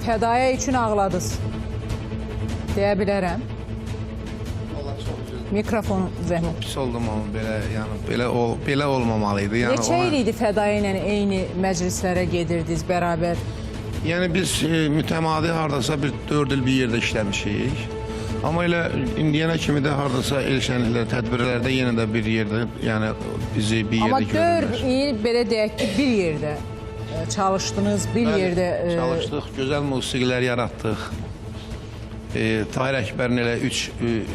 Fədaya üçün ağladınız. Deyə bilərəm. Mikrofon zəhmət. Pis oldum onu belə, yəni belə olmamalıydı. Neçə il idi Fədaya ilə eyni məclislərə gedirdiniz bərabər? Yəni biz mütəmadi hardasa bir 4 il bir yerdə işləmişik. Amma elə indiyənə kimi də hardasa el şənliklər, tədbirlərdə yenə də bir yerdə, yəni bizi bir yerdə görürlər. Amma 4 il belə deyək ki, bir yerdə çalışdınız, bir yerdə... Çalışdıq, gözəl musiqilər yaratdıq. Tahir Əkbərin elə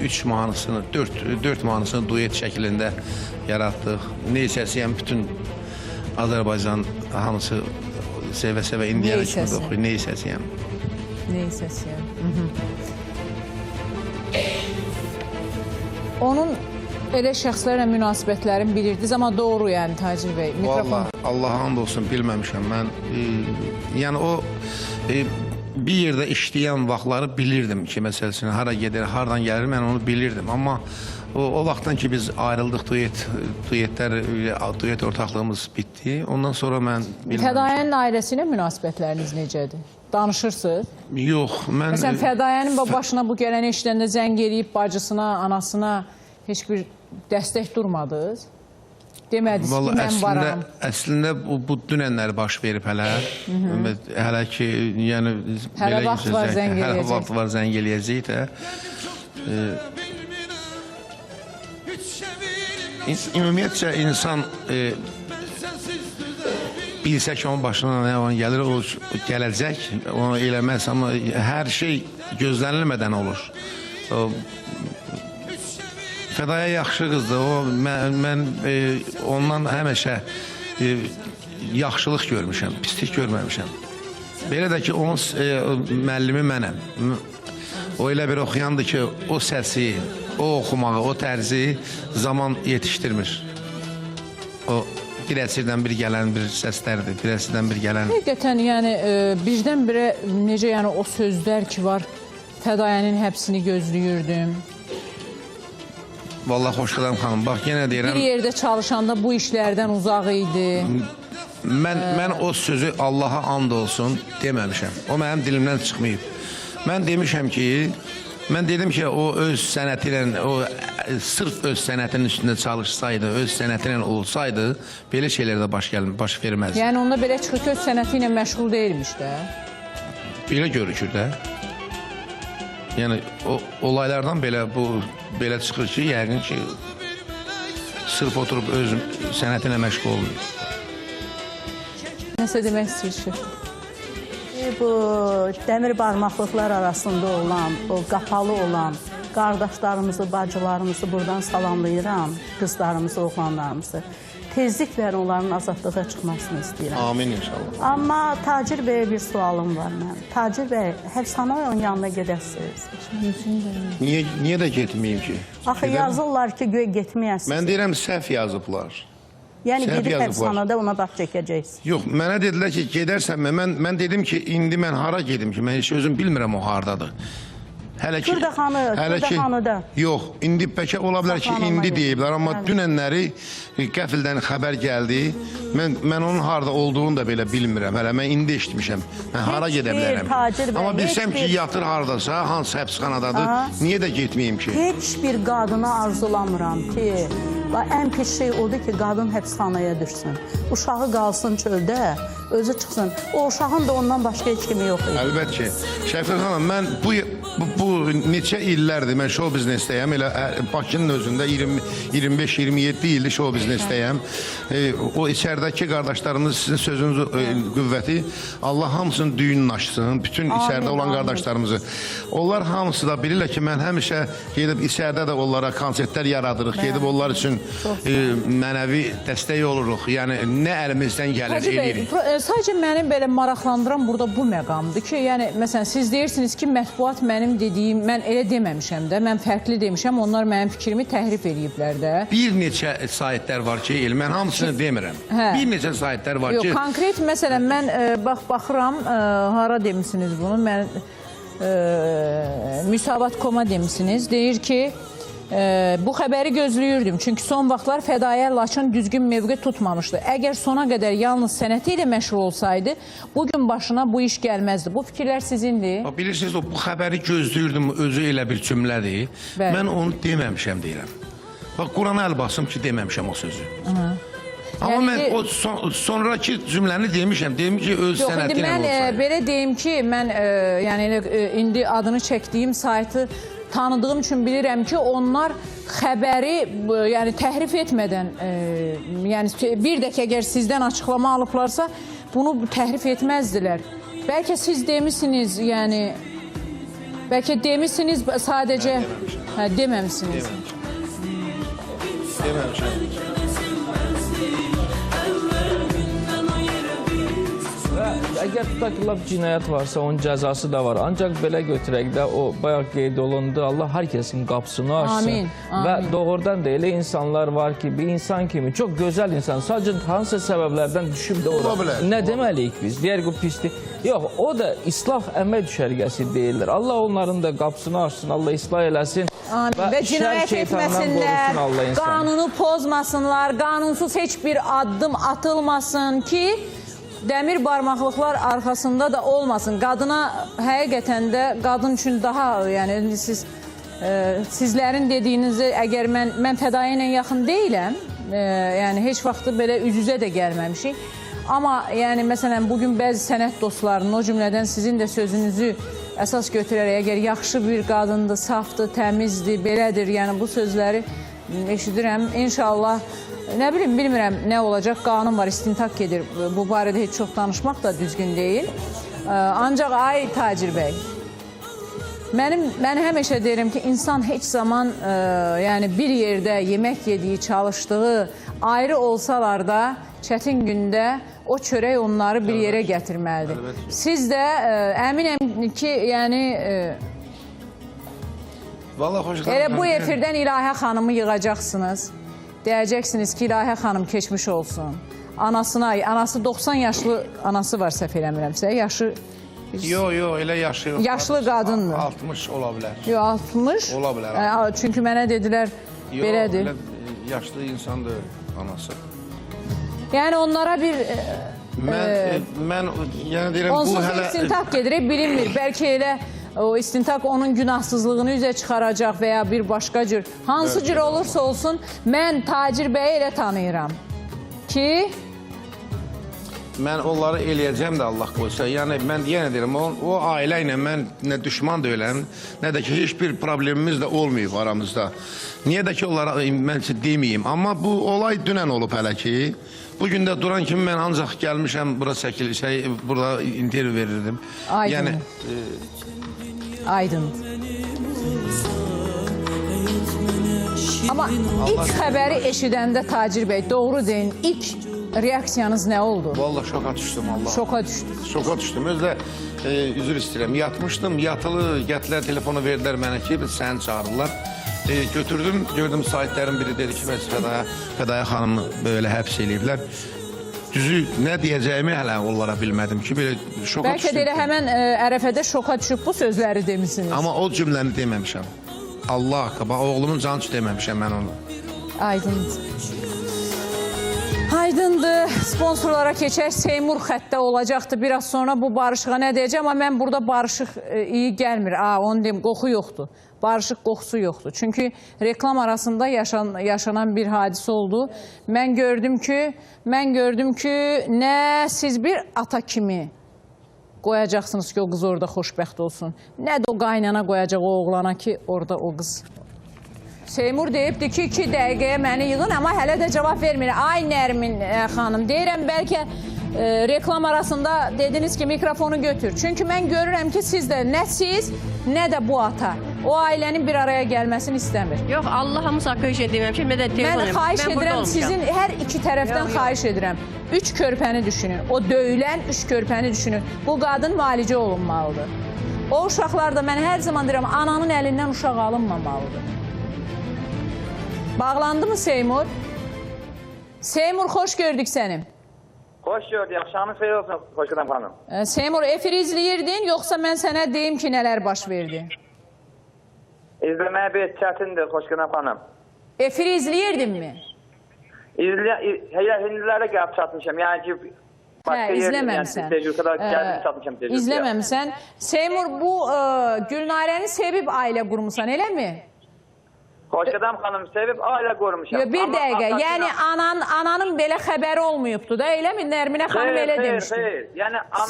3 mahnısını, 4 mahnısını duet şəklində yaratdıq. Neysəsiyəm, bütün Azərbaycan hamısı sevə-sevə indiyənə kimi də oxuyur. Neysəsiyəm. Neysəsiyəm. Onun elə şəxslərlə münasibətlərini bilirdiniz, amma doğru yəni Tacir bəy. Vallahi, Allah and olsun, bilməmişəm. Mən, yəni o... Bir yerdə işləyən vaxtları bilirdim ki, məsələn, hara gedir, haradan gəlir, mən onu bilirdim. Amma o vaxtdan ki, biz ayrıldıq, duet ortaqlığımız bitdi. Ondan sonra mən bilməmişəm. Fədayənin ailəsi ilə münasibətləriniz necədir? Danışırsınız? Yox, mən... Məsələn, Fədayənin başına bu gələni işləndə zəng eləyib bacısına, anasına heç bir dəstək durmadınız? Demədiniz ki, mən varam. Əslində bu dünənlər baş verib hələ. Hələ ki, yəni... Hələ vaxt var zəng eləyəcək. Hələ vaxt var zəng eləyəcək də. Ümumiyyətcə, insan bilsə ki, onun başına nə olan gəlir, o gələcək, onu eləməz. Amma hər şey gözlənilmədən olur. Fədaya yaxşı qızdır. Mən ondan həmişə yaxşılıq görmüşəm, pislik görməmişəm. Belə də ki, onun müəllimi mənəm. O elə bir oxuyandır ki, o səsi, o oxumağı, o tərzi zaman yetişdirmir. O bir əsrdən bir gələn bir səslərdir, bir əsrdən bir gələn. Həqiqətən, yəni birdən-birə necə yəni o sözlər ki var, fədayənin həbsini gözləyirdim. Vallahi Xoşqədəm xanım, bax yenə deyirəm. Bir yerdə çalışanda bu işlərdən uzaq idi. Mən o sözü Allaha and olsun deməmişəm. O mənim dilimdən çıxmayıb. Mən demişəm ki, mən dedim ki, o öz sənəti ilə, o sırf öz sənətinin üstündə çalışsaydı, öz sənəti ilə olsaydı, belə şeylər də baş verməzdi. Yəni onda belə çıxır ki, öz sənəti ilə məşğul deyilmiş də. Belə görükür də. Yəni o olaylardan belə çıxır ki, yəqin ki, sırf oturub öz sənəti ilə məşğul olmuyor. Nəsə demək istəyir? Bu dəmir barmaqlıqlar arasında olan, o qapalı olan qardaşlarımızı, bacılarımızı buradan salamlayıram, qızlarımızı, oğlanlarımızı. Tezliklə onların azadlığa çıxmasını istəyirəm. Amin inşallah. Amma Tacir bəyə bir sualım var mənim. Tacir bəy, həbsxananın yanına gedəsiniz. Niyə də getməyim ki? Axı yazırlar ki, göy getməyəsiniz. Mən deyirəm, səhv yazıblar. Yəni gedib həbsxanada ona bax çəkəcəksiniz. Yox, mənə dedilər ki, gedərsən, mən dedim ki, indi mən hara gedim ki, mən heç özüm bilmirəm o hardadır. Kürdəxanıda. Yox, indi bəlkə ola bilər ki, indi deyiblər, amma dünənləri qəfildən xəbər gəldi. Mən onun harada olduğunu da belə bilmirəm. Hələ mən indi eşitmişəm. Mən hara gedə bilərəm. Amma bilsəm ki, yatır haradasa, hansı həbsxanadadır, niyə də getməyim ki? Heç bir qadına arzulamıram ki, ən pis şey odur ki, qadın həbsxanaya düşsün. Uşağı qalsın çöldə, özü çıxsın. O uşağın da ondan başqa heç kimi yox idi. Əlbət ki. Şəfqət xanım, mən bu neçə illərdir mən show biznesdəyəm. Elə Bakının özündə 25-27 ildir show biznesdəyəm. O içəridəki qardaşlarımız, sizin sözünüz qüvvəti, Allah hamısının düyününü açsın, bütün içəridə olan qardaşlarımızı. Onlar hamısı da bilirlər ki, mən həmişə gedib içəridə də onlara konsertlər yaradırıq, gedib onlar üçün mənəvi dəstək oluruq. Yəni, nə əlimizdən gəlir, eləyirik. Sadəcə mənim belə maraqlandıran burada bu məqamdır ki, yəni, məsələn, siz deyirsiniz ki, mətbuat mənim dediyim, mən elə deməmişəm də, mən fərqli demişəm, onlar mənim fikrimi təhrif ediblər də. Bir neçə saytlər var ki, mən hamısını demirəm. Bir neçə saytlər var ki... Yox, konkret, məsələn, mən baxıram, hara demişsiniz bunu, mən Müsavat.com-a demişsiniz, deyir ki, bu xəbəri gözləyirdim. Çünki son vaxtlar Fədayə Laçın düzgün mövqe tutmamışdı. Əgər sona qədər yalnız sənəti ilə məşğul olsaydı, bugün başına bu iş gəlməzdi. Bu fikirlər sizindir. Bilirsiniz, bu xəbəri gözləyirdim, özü elə bir cümlədir. Mən onu deməmişəm, deyirəm. Bax, Qurana əl basım ki, deməmişəm o sözü. Amma mən o sonraki cümləni demişəm. Deyim ki, öz sənəti ilə olsaydı. Mən belə deyim ki, mən indi adını çəkdiyim saytı tanıdığım üçün bilirəm ki, onlar xəbəri təhrif etmədən, bir dəqiqə əgər sizdən açıqlama alıblarsa, bunu təhrif etməzdilər. Bəlkə siz demişsiniz, bəlkə demişsiniz sadəcə, deməmişsiniz. Deməmişəm. Əgər tutaq ki, cinayət varsa, onun cəzası da var. Ancaq belə götürək də, o bayaq qeyd olundu, Allah hər kəsin qapısını açsın. Və doğrudan da elə insanlar var ki, bir insan kimi, çox gözəl insan, sadəcə hansı səbəblərdən düşüb də ora. Nə deməliyik biz? Deyər ki, pislik. Yox, o da islah əmək düşərgəsi deyirlər. Allah onların da qapısını açsın, Allah islah eləsin. Və cinayət etməsinlər, qanunu pozmasınlar, qanunsuz heç bir addım atılmasın ki, dəmir barmaqlıqlar arxasında da olmasın. Qadına həqiqətən də qadın üçün daha, sizlərin dediyinizi, əgər mən Fədayə ilə yaxın deyiləm, heç vaxtı belə üz-üzə də gəlməmişik. Amma, məsələn, bugün bəzi sənət dostlarının, o cümlədən sizin də sözünüzü əsas götürərək, əgər yaxşı bir qadındır, safdır, təmizdir, belədir, bu sözləri eşidirəm. İnşallah, nə bilim, bilmirəm nə olacaq, qanun var, istintaq gedir. Bu barədə heç çox danışmaq da düzgün deyil. Ancaq, ay Tacir bəy, mən həmişə deyirəm ki, insan heç zaman bir yerdə yemək yediyi, çalışdığı, ayrı olsalar da çətin gündə o çörək onları bir yerə gətirməlidir. Siz də əminəm ki, yəni elə bu efirdən İlahə xanımı yığacaqsınız. Deyəcəksiniz ki, İlahə xanım keçmiş olsun. Anası 90 yaşlı anası var, səhv eləmirəmsə. Yaşı... Yox, elə yaşı yox. Yaşlı qadındır. 60 ola bilər. Yox, 60. Ola bilər. Çünki mənə dedilər, belədir. Yox, yaşlı insandır anası. Yəni onlara bir... Mən yəni deyirəm, bu onsuz hələ... istintaq gedirək, bilinmir. Bəlkə elə o istintaq onun günahsızlığını üzə çıxaracaq və ya bir başqa cür. Hansı cür olursa olsun, mən Tacir bəyi elə tanıyıram ki... Mən onları eləyəcəm də Allah qoysa. Yəni, mən yenə deyirəm, o ailə ilə mən nə düşman da öləm, nə də ki, heç bir problemimiz də olmayıb aramızda. Niyə də ki, onlara mən deməyim. Amma bu olay dünən olub hələ ki. Bugün də duran kimi mən ancaq gəlmişəm, burada intervyu verirdim. Aydın. Aydın. Amma ilk xəbəri eşidəndə Tacir bəy, doğru deyin, ilk reaksiyanız nə oldu? Vallahi şoka düşdüm Allah. Şoka düşdüm. Şoka düşdüm. Özlə üzr istəyirəm. Yatmışdım. Yatılı gətirlər, telefonu verdilər mənə ki, səni çağırırlar. Götürdüm, gördüm saytlərin biri dedi ki, Fədaya xanımı böyle həbs eləyiblər. Düzü nə deyəcəyimi hələ onlara bilmədim ki, belə şoka Bəlkə düşdüm. də elə həmən ərəfədə şoka düşüb bu sözləri demişsiniz. Amma o cümləni deməmişəm. Allah haqqı, oğlumun canı üçün deməmişəm mən onu. Aydındır. Aydındır. Sponsorlara keçək. Seymur xəttdə olacaqdı. Biraz sonra bu barışığa nə deyəcəm, amma mən burada barışıq iyi gəlmir. Onu deyim, qoxu yoxdur. Barışıq qoxusu yoxdur. Çünki reklam arasında yaşanan bir hadisə oldu. Mən gördüm ki, nə siz bir ata kimi qoyacaqsınız ki, o qız orada xoşbəxt olsun. Nə də o qaynana qoyacaq o oğlana ki, orada o qız. Seymur deyibdi ki, 2 dəqiqəyə məni yığın, amma hələ də cavab vermir. Ay Nərmin xanım, deyirəm bəlkə reklam arasında dediniz ki, mikrofonu götür. Çünki mən görürəm ki, siz də nə siz, nə də bu ata o ailənin bir araya gəlməsini istəmir. Yox, Allah hamısı haqqı işə deməmişim. Mən xahiş edirəm, sizin hər iki tərəfdən xahiş edirəm. 3 körpəni düşünün, o döyülən 3 körpəni düşünün. Bu qadın müalicə olunmalıdır. O uşaqlar da mən hər zaman deyirəm, ananın əlindən uşaq alınmamalıdır. Bağlandı mı Seymur? Seymur, xoş gördük səni. Hoş gördük. Akşamınız xeyir olsun Xoşqədəm xanım. Seymur, efiri izləyirdin, yoxsa mən sənə deyim ki, nələr baş verdi? İzləməyə bir çətindir Xoşqədəm xanım. Efiri izləyirdinmi? Hindilərə gəlib çatmışam. Yəni ki, izləməmsən. İzləməmsən. Seymur, bu Gülnarəni sevib ailə qurmusan, eləmi? Xoşqədəm xanım sevib ailə qurmuşam. Bir dəqiqə, yəni ananın belə xəbəri olmayıbdur da, eləmi? Nərminə xanım elə demişdi.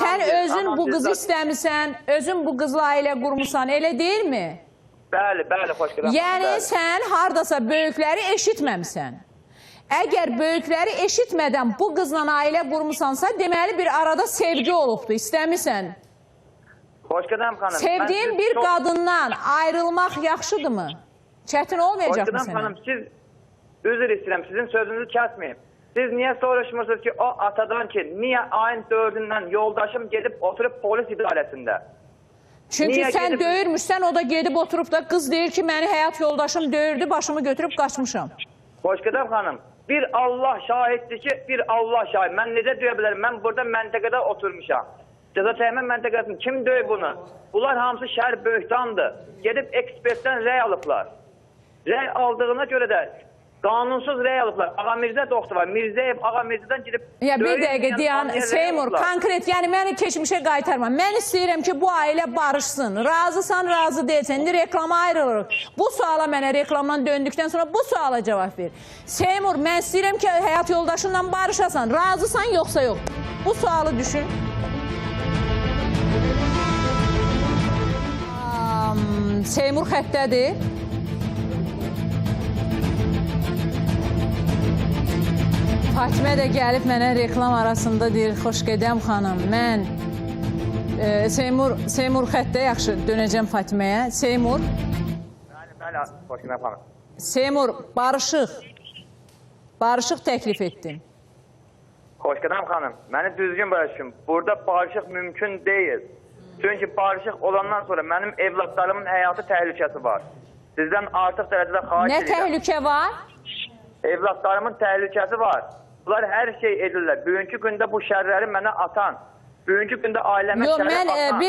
Sən özün bu qızı istəmirsən, özün bu qızla ailə qurmusan, elə deyilmi? Bəli, Xoşqədəm xanım. Yəni sən hardasa böyükləri eşitməmsən. Əgər böyükləri eşitmədən bu qızla ailə qurmusansa, deməli bir arada sevgi olubdur, istəmirsən. Xoşqədəm xanım. Sevdiyin bir qadından ayrılmaq yaxşıdırmı? Çətin olmayacaq mı sənə? Xoşqədəm xanım, siz üzr istəyirəm, sizin sözünüzü kəsməyim. Siz niyə soruşmursunuz ki, o atadan ki, niyə ayın 4-dən yoldaşım gedib oturub polis idarəsində? Çünki sən döyürmüşsən, o da gedib oturub da qız deyir ki, məni həyat yoldaşım döyürdü, başımı götürüb qaçmışam. Xoşqədəm xanım, bir Allah şahiddir ki, bir Allah şahid. Mən necə döyə bilərəm? Mən burada məntəqədə oturmuşam. Cəza təmin məntəqəsində kim döyür bunu? Bunlar hamısı şəhər böhtandır. Gedib ekspertdən rəy alıblar. Rəy aldığına görə də qanunsuz rəy alıblar. Ağa Mirzə doktor var. Mirzəyev Ağa Mirzədən gidib... Bir dəqiqə deyən, Seymur, konkret, yəni məni keçmişə qaytarma. Mən istəyirəm ki, bu ailə barışsın. Razısan, razı deyilsən. İndi reklama ayrılırıq. Bu suala mənə reklamdan döndükdən sonra bu suala cavab ver. Seymur, mən istəyirəm ki, həyat yoldaşınla barışasan. Razısan, yoxsa yox? Bu sualı düşün. Seymur xəttədir. Fatimə də gəlib mənə reklam arasında deyir, Xoşqədəm xanım, mən Seymur xəttə, yaxşı, dönəcəm Fatiməyə. Seymur. Bəli, Xoşqədəm xanım. Seymur, barışıq. Barışıq təklif etdin. Xoşqədəm xanım, məni düzgün başlayın. Burada barışıq mümkün deyil. Çünki barışıq olandan sonra mənim evlatlarımın həyatı təhlükəsi var. Sizdən artıq dərəcədə xahiş Nə edirəm. təhlükə var? Evlatlarımın təhlükəsi var. Bunlar hər şey edirlər. Bugünkü gündə bu şərləri mənə atan, bugünkü gündə ailəmə Yox, şərri mən atan.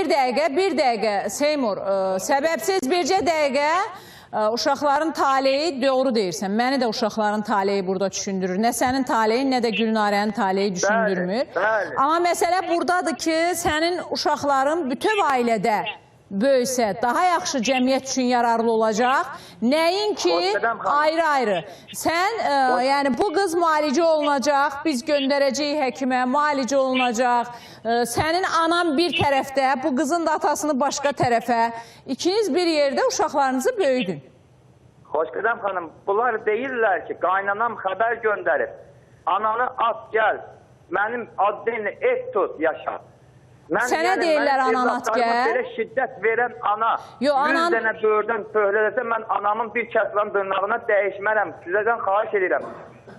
bir dəqiqə, Seymur, səbəbsiz bircə dəqiqə uşaqların taleyi doğru deyirsən. Məni də uşaqların taleyi burada düşündürür. Nə sənin taleyin, nə də Gülnarənin taleyi düşündürmür. Bəli. Amma məsələ buradadır ki, sənin uşaqların bütöv ailədə böyüsə daha yaxşı cəmiyyət üçün yararlı olacaq. Nəinki ayrı-ayrı. Sən, yəni bu qız müalicə olunacaq, biz göndərəcəyik həkimə, müalicə olunacaq. Sənin anan bir tərəfdə, bu qızın da atasını başqa tərəfə. İkiniz bir yerdə uşaqlarınızı böyüdün. Xoşqədəm xanım, bunlar deyirlər ki, qaynanam xəbər göndərib. Ananı at gəl, mənim adını et tut, yaşa. Sənə deyirlər anan at gəl. Belə şiddət verən ana, 100 dənə böyürdən pöhrələsə, mən anamın bir kəslan dırnağına dəyişmərəm. Sizədən xahiş edirəm.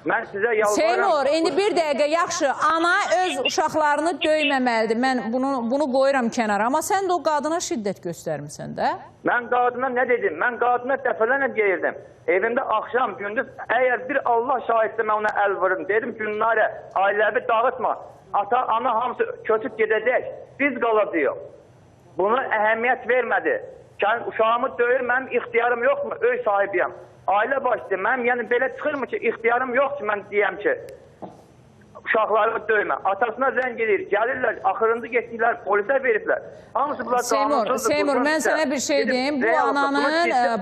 Mən sizə yalvarıram. Seymur, indi bir dəqiqə, yaxşı, ana öz uşaqlarını döyməməlidir. Mən bunu qoyuram kənara. Amma sən də o qadına şiddət göstərmirsən də. Mən qadına nə dedim? Mən qadına dəfələrlə deyirdim. Evimdə axşam, gündüz, əgər bir Allah şahidsə mən ona əl vururum. Dedim, Gülnarə, ailəvi dağıtma. Ata, ana hamısı köçüb gedəcək. Biz qalacağıq. Buna əhəmiyyət vermədi. Uşağımı döyür, mənim ixtiyarım yoxmu? Öy sahibiyəm. Ailə başlayır. Mənim yəni belə çıxırmı ki, ixtiyarım yox ki, mən deyəm ki, uşaqlarımı döymə. Atasına zəng edir, gəlirlər, axırıncı getdiklər, polisə veriblər. Hamısı bunlar qanunsuzdur. Seymur, mən sənə bir şey deyim.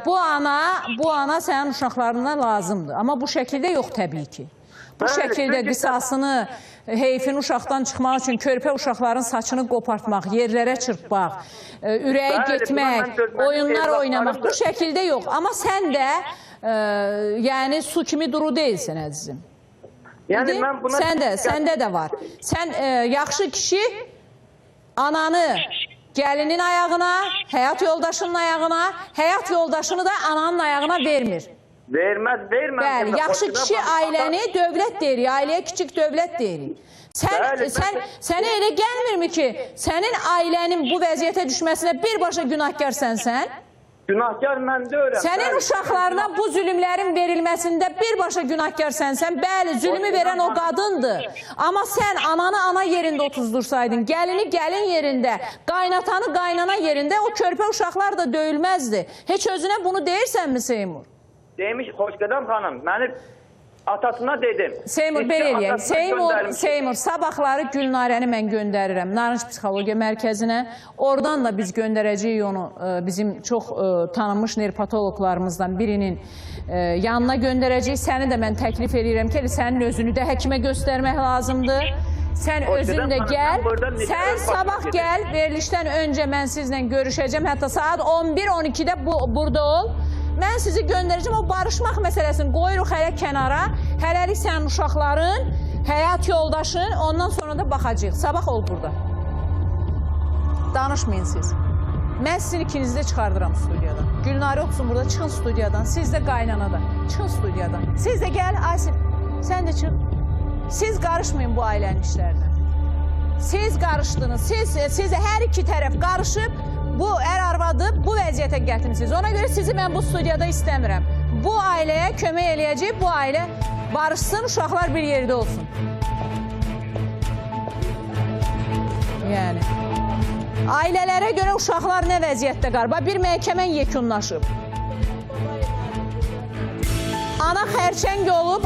Bu ana sənin uşaqlarına lazımdır. Amma bu şəkildə yox təbii ki. Bu şəkildə qisasını, heyfin uşaqdan çıxmaq üçün körpə uşaqların saçını qopartmaq, yerlərə çırpmaq, ürəyi getmək, oyunlar oynamaq, bu şəkildə yox. Amma sən də, yəni su kimi duru deyilsən, əzizim. Səndə də var. Sən yaxşı kişi ananı gəlinin ayağına, həyat yoldaşının ayağına, həyat yoldaşını da ananın ayağına vermir. Verməz. Bəli, yaxşı kişi ailəni dövlət deyirik, ailəyə kiçik dövlət deyirik. Sənə elə gəlmirmi ki, sənin ailənin bu vəziyyətə düşməsinə birbaşa günahkar sənsən? Günahkar mən deyirəm. Sənin uşaqlarına bu zülümlərin verilməsində birbaşa günahkar sənsən. Bəli, zülmü verən o qadındır. Amma sən ananı ana yerində otuzdursaydın, gəlini gəlin yerində, qaynatanı qaynana yerində, o körpə uşaqlar da döyülməzdi. Heç özünə bunu deyirsənmi Seymur? Demiş, Xoşqədəm xanım, məni atasına dedim. Seymur, belə eləyək. Seymur, sabahları Gülnarəni mən göndərirəm Narınc Psixologiya Mərkəzinə. Oradan da biz göndərəcəyik onu bizim çox tanınmış nerpatoloqlarımızdan birinin yanına göndərəcəyik. Səni də mən təklif edirəm ki, sənin özünü də həkimə göstərmək lazımdır. Sən özün də gəl, sən sabah gəl, verilişdən öncə mən sizlə görüşəcəm, hətta saat 11-12-də burada ol. Mən sizi göndərəcəm, o barışmaq məsələsini qoyuruq hələ kənara. Hələlik sənin uşaqların, həyat yoldaşın, ondan sonra da baxacaq. Sabah ol burada. Danışmayın siz. Mən sizin ikinizi də çıxardıram studiyadan. Gülnarə oxusun burada, çıxın studiyadan. Siz də qaynanada, çıxın studiyadan. Siz də gəl, Aysel, sən də çıx. Siz qarışmayın bu ailənin işlərinə. Siz qarışdınız, siz hər iki tərəf qarışıb, bu ər-arvadı bu vəziyyətə gətirmişsiniz. Ona görə sizi mən bu studiyada istəmirəm. Bu ailəyə kömək eləyəcək, bu ailə barışsın, uşaqlar bir yerdə olsun. Yəni, ailələrə görə uşaqlar nə vəziyyətdə qalır? Bir məhkəmə yekunlaşıb. Ana xərçəng olub,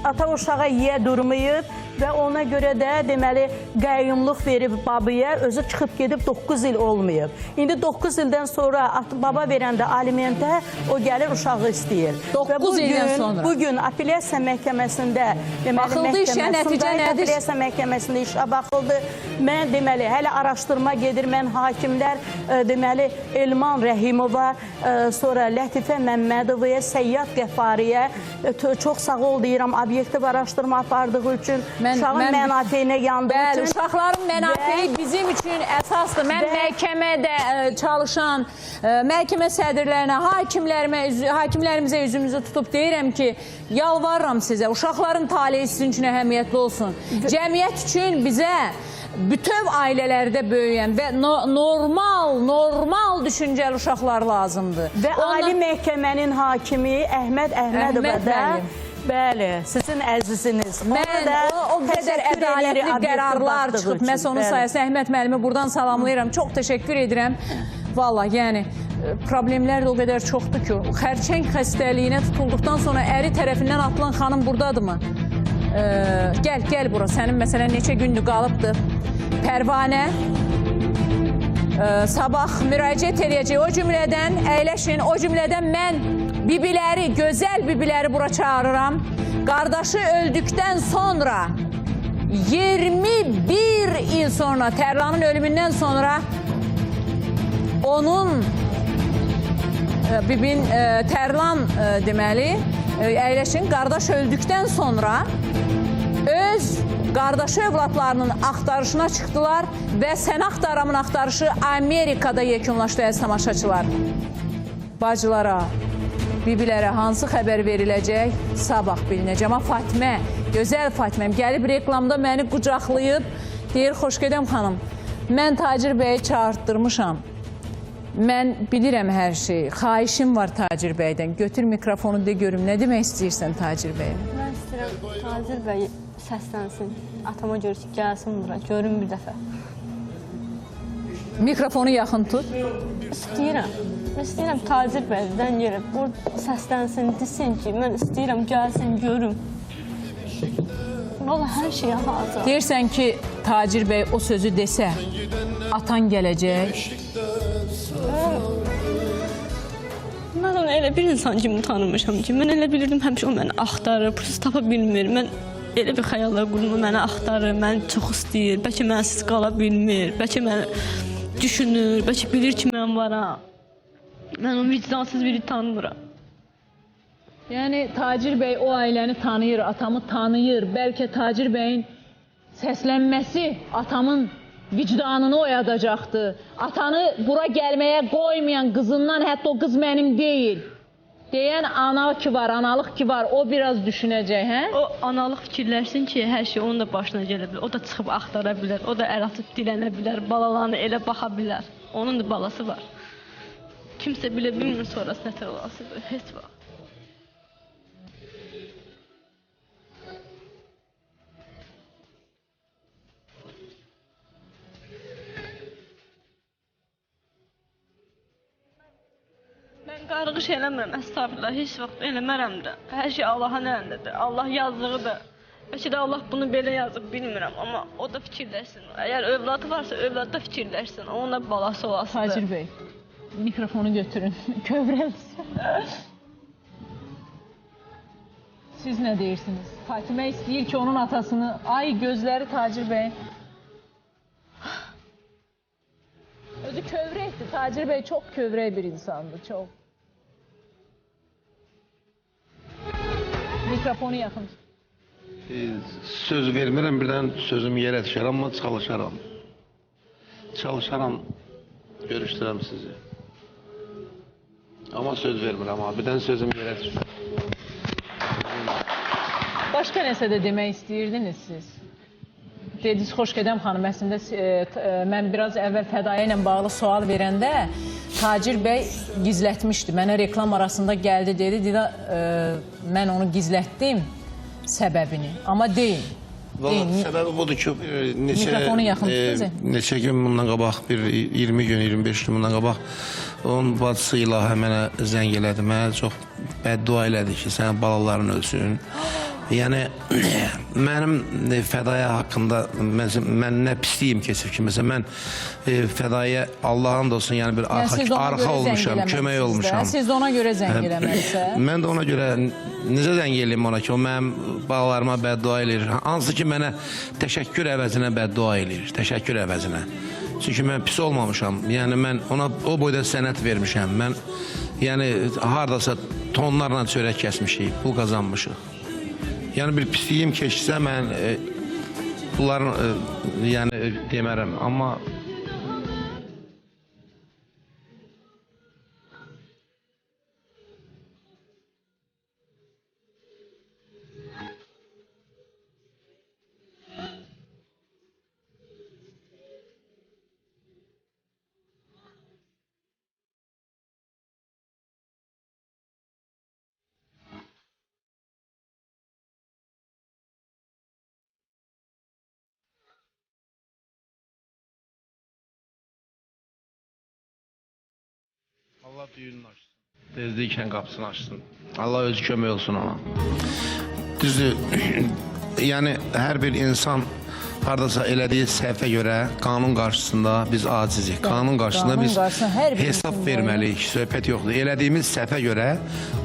ata uşağa yiyə durmayıb və ona görə də deməli qəyyumluq verib babaya, özü çıxıb gedib 9 il olmayıb. İndi 9 ildən sonra baba verəndə alimentə o gəlir uşağı istəyir. 9 ildən sonra. Bugün apellyasiya məhkəməsində baxıldı işə, nəticə nədir? Apellyasiya məhkəməsində işə baxıldı. Mən deməli hələ araşdırma gedir. Mən hakimlər deməli Elman Rəhimova, sonra Lətifə Məmmədovaya, Səyyad Qəfariyə çox sağ ol deyirəm obyektiv araşdırma apardığı üçün. uşağın mənafeyinə yandığı Bəli, üçün. uşaqların mənafeyi bizim üçün əsasdır. Mən məhkəmədə çalışan, məhkəmə sədrlərinə, hakimlərimizə üzümüzü tutub deyirəm ki, yalvarıram sizə, uşaqların taleyi sizin üçün əhəmiyyətli olsun. Cəmiyyət üçün bizə bütöv ailələrdə böyüyən və normal düşüncəli uşaqlar lazımdır. Və Ali Məhkəmənin hakimi Əhməd Əhmədova da, bəli, sizin əziziniz. Mən o qədər ədalətli qərarlar çıxıb, məhz onun sayəsində Əhməd müəllimi buradan salamlayıram. Çox təşəkkür edirəm. Valla, yəni, problemlər də o qədər çoxdur ki, xərçəng xəstəliyinə tutulduqdan sonra əri tərəfindən atılan xanım buradadırmı? Gəl bura, sənin məsələn neçə gündür qalıbdır. Pərvanə sabah müraciət edəcək, o cümlədən əyləşin, o cümlədən mən bibiləri, gözəl bibiləri bura çağırıram. Qardaşı öldükdən sonra 21 il sonra, Tərlanın ölümündən sonra onun bibin Tərlan deməli, əyləşin, qardaş öldükdən sonra öz qardaşı övladlarının axtarışına çıxdılar və Sən axtaramın axtarışı Amerikada yekunlaşdı, əziz tamaşaçılar. Bacılara, bibilərə hansı xəbər veriləcək? Sabah bilinəcək. Amma Fatimə, gözəl Fatiməm, gəlib reklamda məni qucaqlayıb, deyir, xoş gedəm xanım, mən Tacir bəyi çağırtdırmışam. Mən bilirəm hər şeyi. Xahişim var Tacir bəydən. Götür mikrofonu de görüm. Nə demək istəyirsən Tacir bəyə? Mən istəyirəm Tacir bəy səslənsin. Atama görə ki, gəlsin bura. Görün bir dəfə. Mikrofonu yaxın tut. İstəyirəm Tacir bəydən yerə. Burada səslənsin, desin ki, mən istəyirəm gəlsin, görüm. Valla hər şeyə hazır. Deyirsən ki, Tacir bəy o sözü desə, atan gələcək. Mən onu elə bir insan kimi tanımışam ki, mən elə bilirdim həmişə o məni axtarır, pulsuz tapa bilmir. Mən elə bir xəyallar qurma, məni axtarır, məni çox istəyir, bəlkə mənsiz qala bilmir, bəlkə məni düşünür, bəlkə bilir ki, mən varam. Mən onu vicdansız biri tanımıram. Yəni, Tacir bəy o ailəni tanıyır, atamı tanıyır. Bəlkə Tacir bəyin səslənməsi atamın vicdanını oyadacaqdı. Atanı bura gəlməyə qoymayan qızından, hətta o qız mənim deyil. Deyən ana ki var, analıq ki var, o biraz düşünəcək, hə? O analıq fikirlərsin ki, hər şey onun da başına gələ bilər. O da çıxıb axtara bilər, o da əl atıb dilənə bilər, balalarına elə baxa bilər. Onun da balası var. Kimsə bilə bilmir sonrası nətər olasıdır, heç vaxt. Mən qarğış eləmirəm, əstəğfurullah, heç vaxt eləmərəm də. Hər şey Allahın əlindədir, Allah yazdığıdır. Bəlkə də Allah bunu belə yazıb, bilmirəm, amma o da fikirləşsin. Əgər övladı varsa, övladı da fikirləşsin, onun da balası olasıdır. Tacir bəy, mikrofonu götürün, kövrəlsin. Siz nə deyirsiniz? Fatimə istəyir ki, onun atasını, ay gözləri Tacir bəyin. Özü kövrəkdir, Tacir bəy çox kövrək bir insandır, çox. Mikrofonu yaxın. Söz vermirəm, birdən sözüm yerə düşər, amma çalışaram. Çalışaram, görüşdürəm sizi. Amma söz vermirəm, birdən sözüm yerə düşər. Başqa nəsə də demək istəyirdiniz siz? Dediniz, xoş gedəm xanım, əslində mən biraz əvvəl Fədaya ilə bağlı sual verəndə Tacir bəy gizlətmişdi. Mənə reklam arasında gəldi, dedi, mən onu gizlətdim səbəbini, amma deyil. Səbəbi budur ki, neçə gün bundan qabaq, 20 gün, 25 gün bundan qabaq onun bacısı İlahə mənə zəng elədi, mənə çox bəddua elədi ki, sənin balaların ölsün. Yəni, mənim Fədaya haqqında, mən nə pisliyim keçib ki, məsələn, mən Fədaya Allah'ın da olsun, yəni bir arxa olmuşam, kömək olmuşam. Siz də ona görə zəng eləməlisə? Mən də ona görə, necə zəng eləyim ona ki, o mənim balalarıma bəddua eləyir. Hansı ki, mənə təşəkkür əvəzinə bəddua eləyir, təşəkkür əvəzinə. Çünki mən pis olmamışam, yəni mən ona o boyda sənət vermişəm. Mən, yəni, haradasa tonlarla çörək kəsmişik, pul qazanmışıq. Yəni bir pisliyim keçsə mən bunların yəni demərəm, amma Allah düyününü açsın. Tezliklə qapısını açsın. Allah öz kömək olsun ona. Düzdür, yəni hər bir insan hardasa elədiyi səhvə görə qanun qarşısında biz acizik. Qanun qarşısında biz hesab verməliyik. Söhbət yoxdur. Elədiyimiz səhvə görə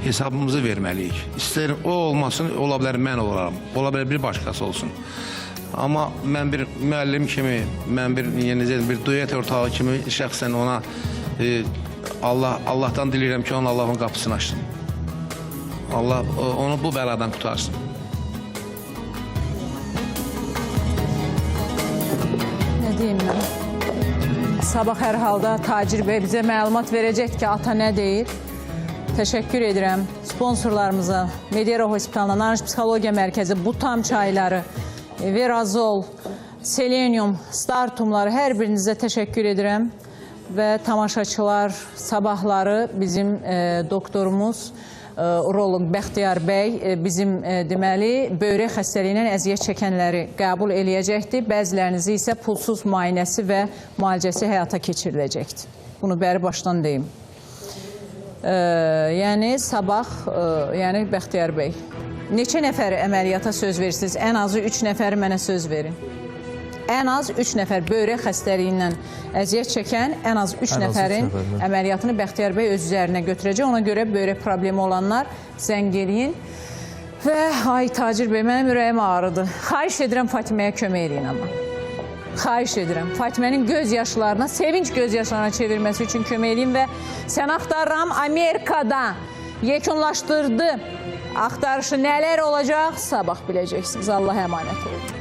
hesabımızı verməliyik. İstər o olmasın, ola bilər mən olaram. Ola bilər bir başqası olsun. Amma mən bir müəllim kimi, mən bir duet ortağı kimi şəxsən ona Allahdan diləyirəm ki, onun Allahın qapısını açsın. Allah onu bu bəladan qutarsın. Nə deyim mən? Sabah hər halda Tacir bəy bizə məlumat verəcək ki, ata nə deyir? Təşəkkür edirəm sponsorlarımıza, Mediera Hospitalına, Narınc Psixologiya Mərkəzi, Butam çayları, Verazol, Selenium, Startumları hər birinizə təşəkkür edirəm. Və tamaşaçılar sabahları bizim doktorumuz, uroloq Bəxtiyar bəy bizim deməli böyrək xəstəliyindən əziyyət çəkənləri qəbul eləyəcəkdir. Bəzilərinizi isə pulsuz müayinəsi və müalicəsi həyata keçiriləcəkdir. Bunu bəri başdan deyim. Yəni sabah, yəni Bəxtiyar bəy, neçə nəfəri əməliyyata söz verirsiniz? Ən azı 3 nəfəri mənə söz verin. Ən az 3 nəfər böyrək xəstəliyindən əziyyət çəkən, ən az 3 nəfərin əməliyyatını Bəxtiyar bəy öz üzərinə götürəcək. Ona görə böyrək problemi olanlar zəng eləyin. Və ay Tacir bəy, mənim ürəyim ağrıdı. Xahiş edirəm Fatiməyə kömək eləyin amma. Xahiş edirəm. Fatimənin göz yaşlarına, sevinç göz yaşlarına çevirməsi üçün kömək eləyin və sən axtarıram Amerikada yekunlaşdırdı. Axtarışı nələr olacaq sabah biləcəksiniz. Allah əmanət olun.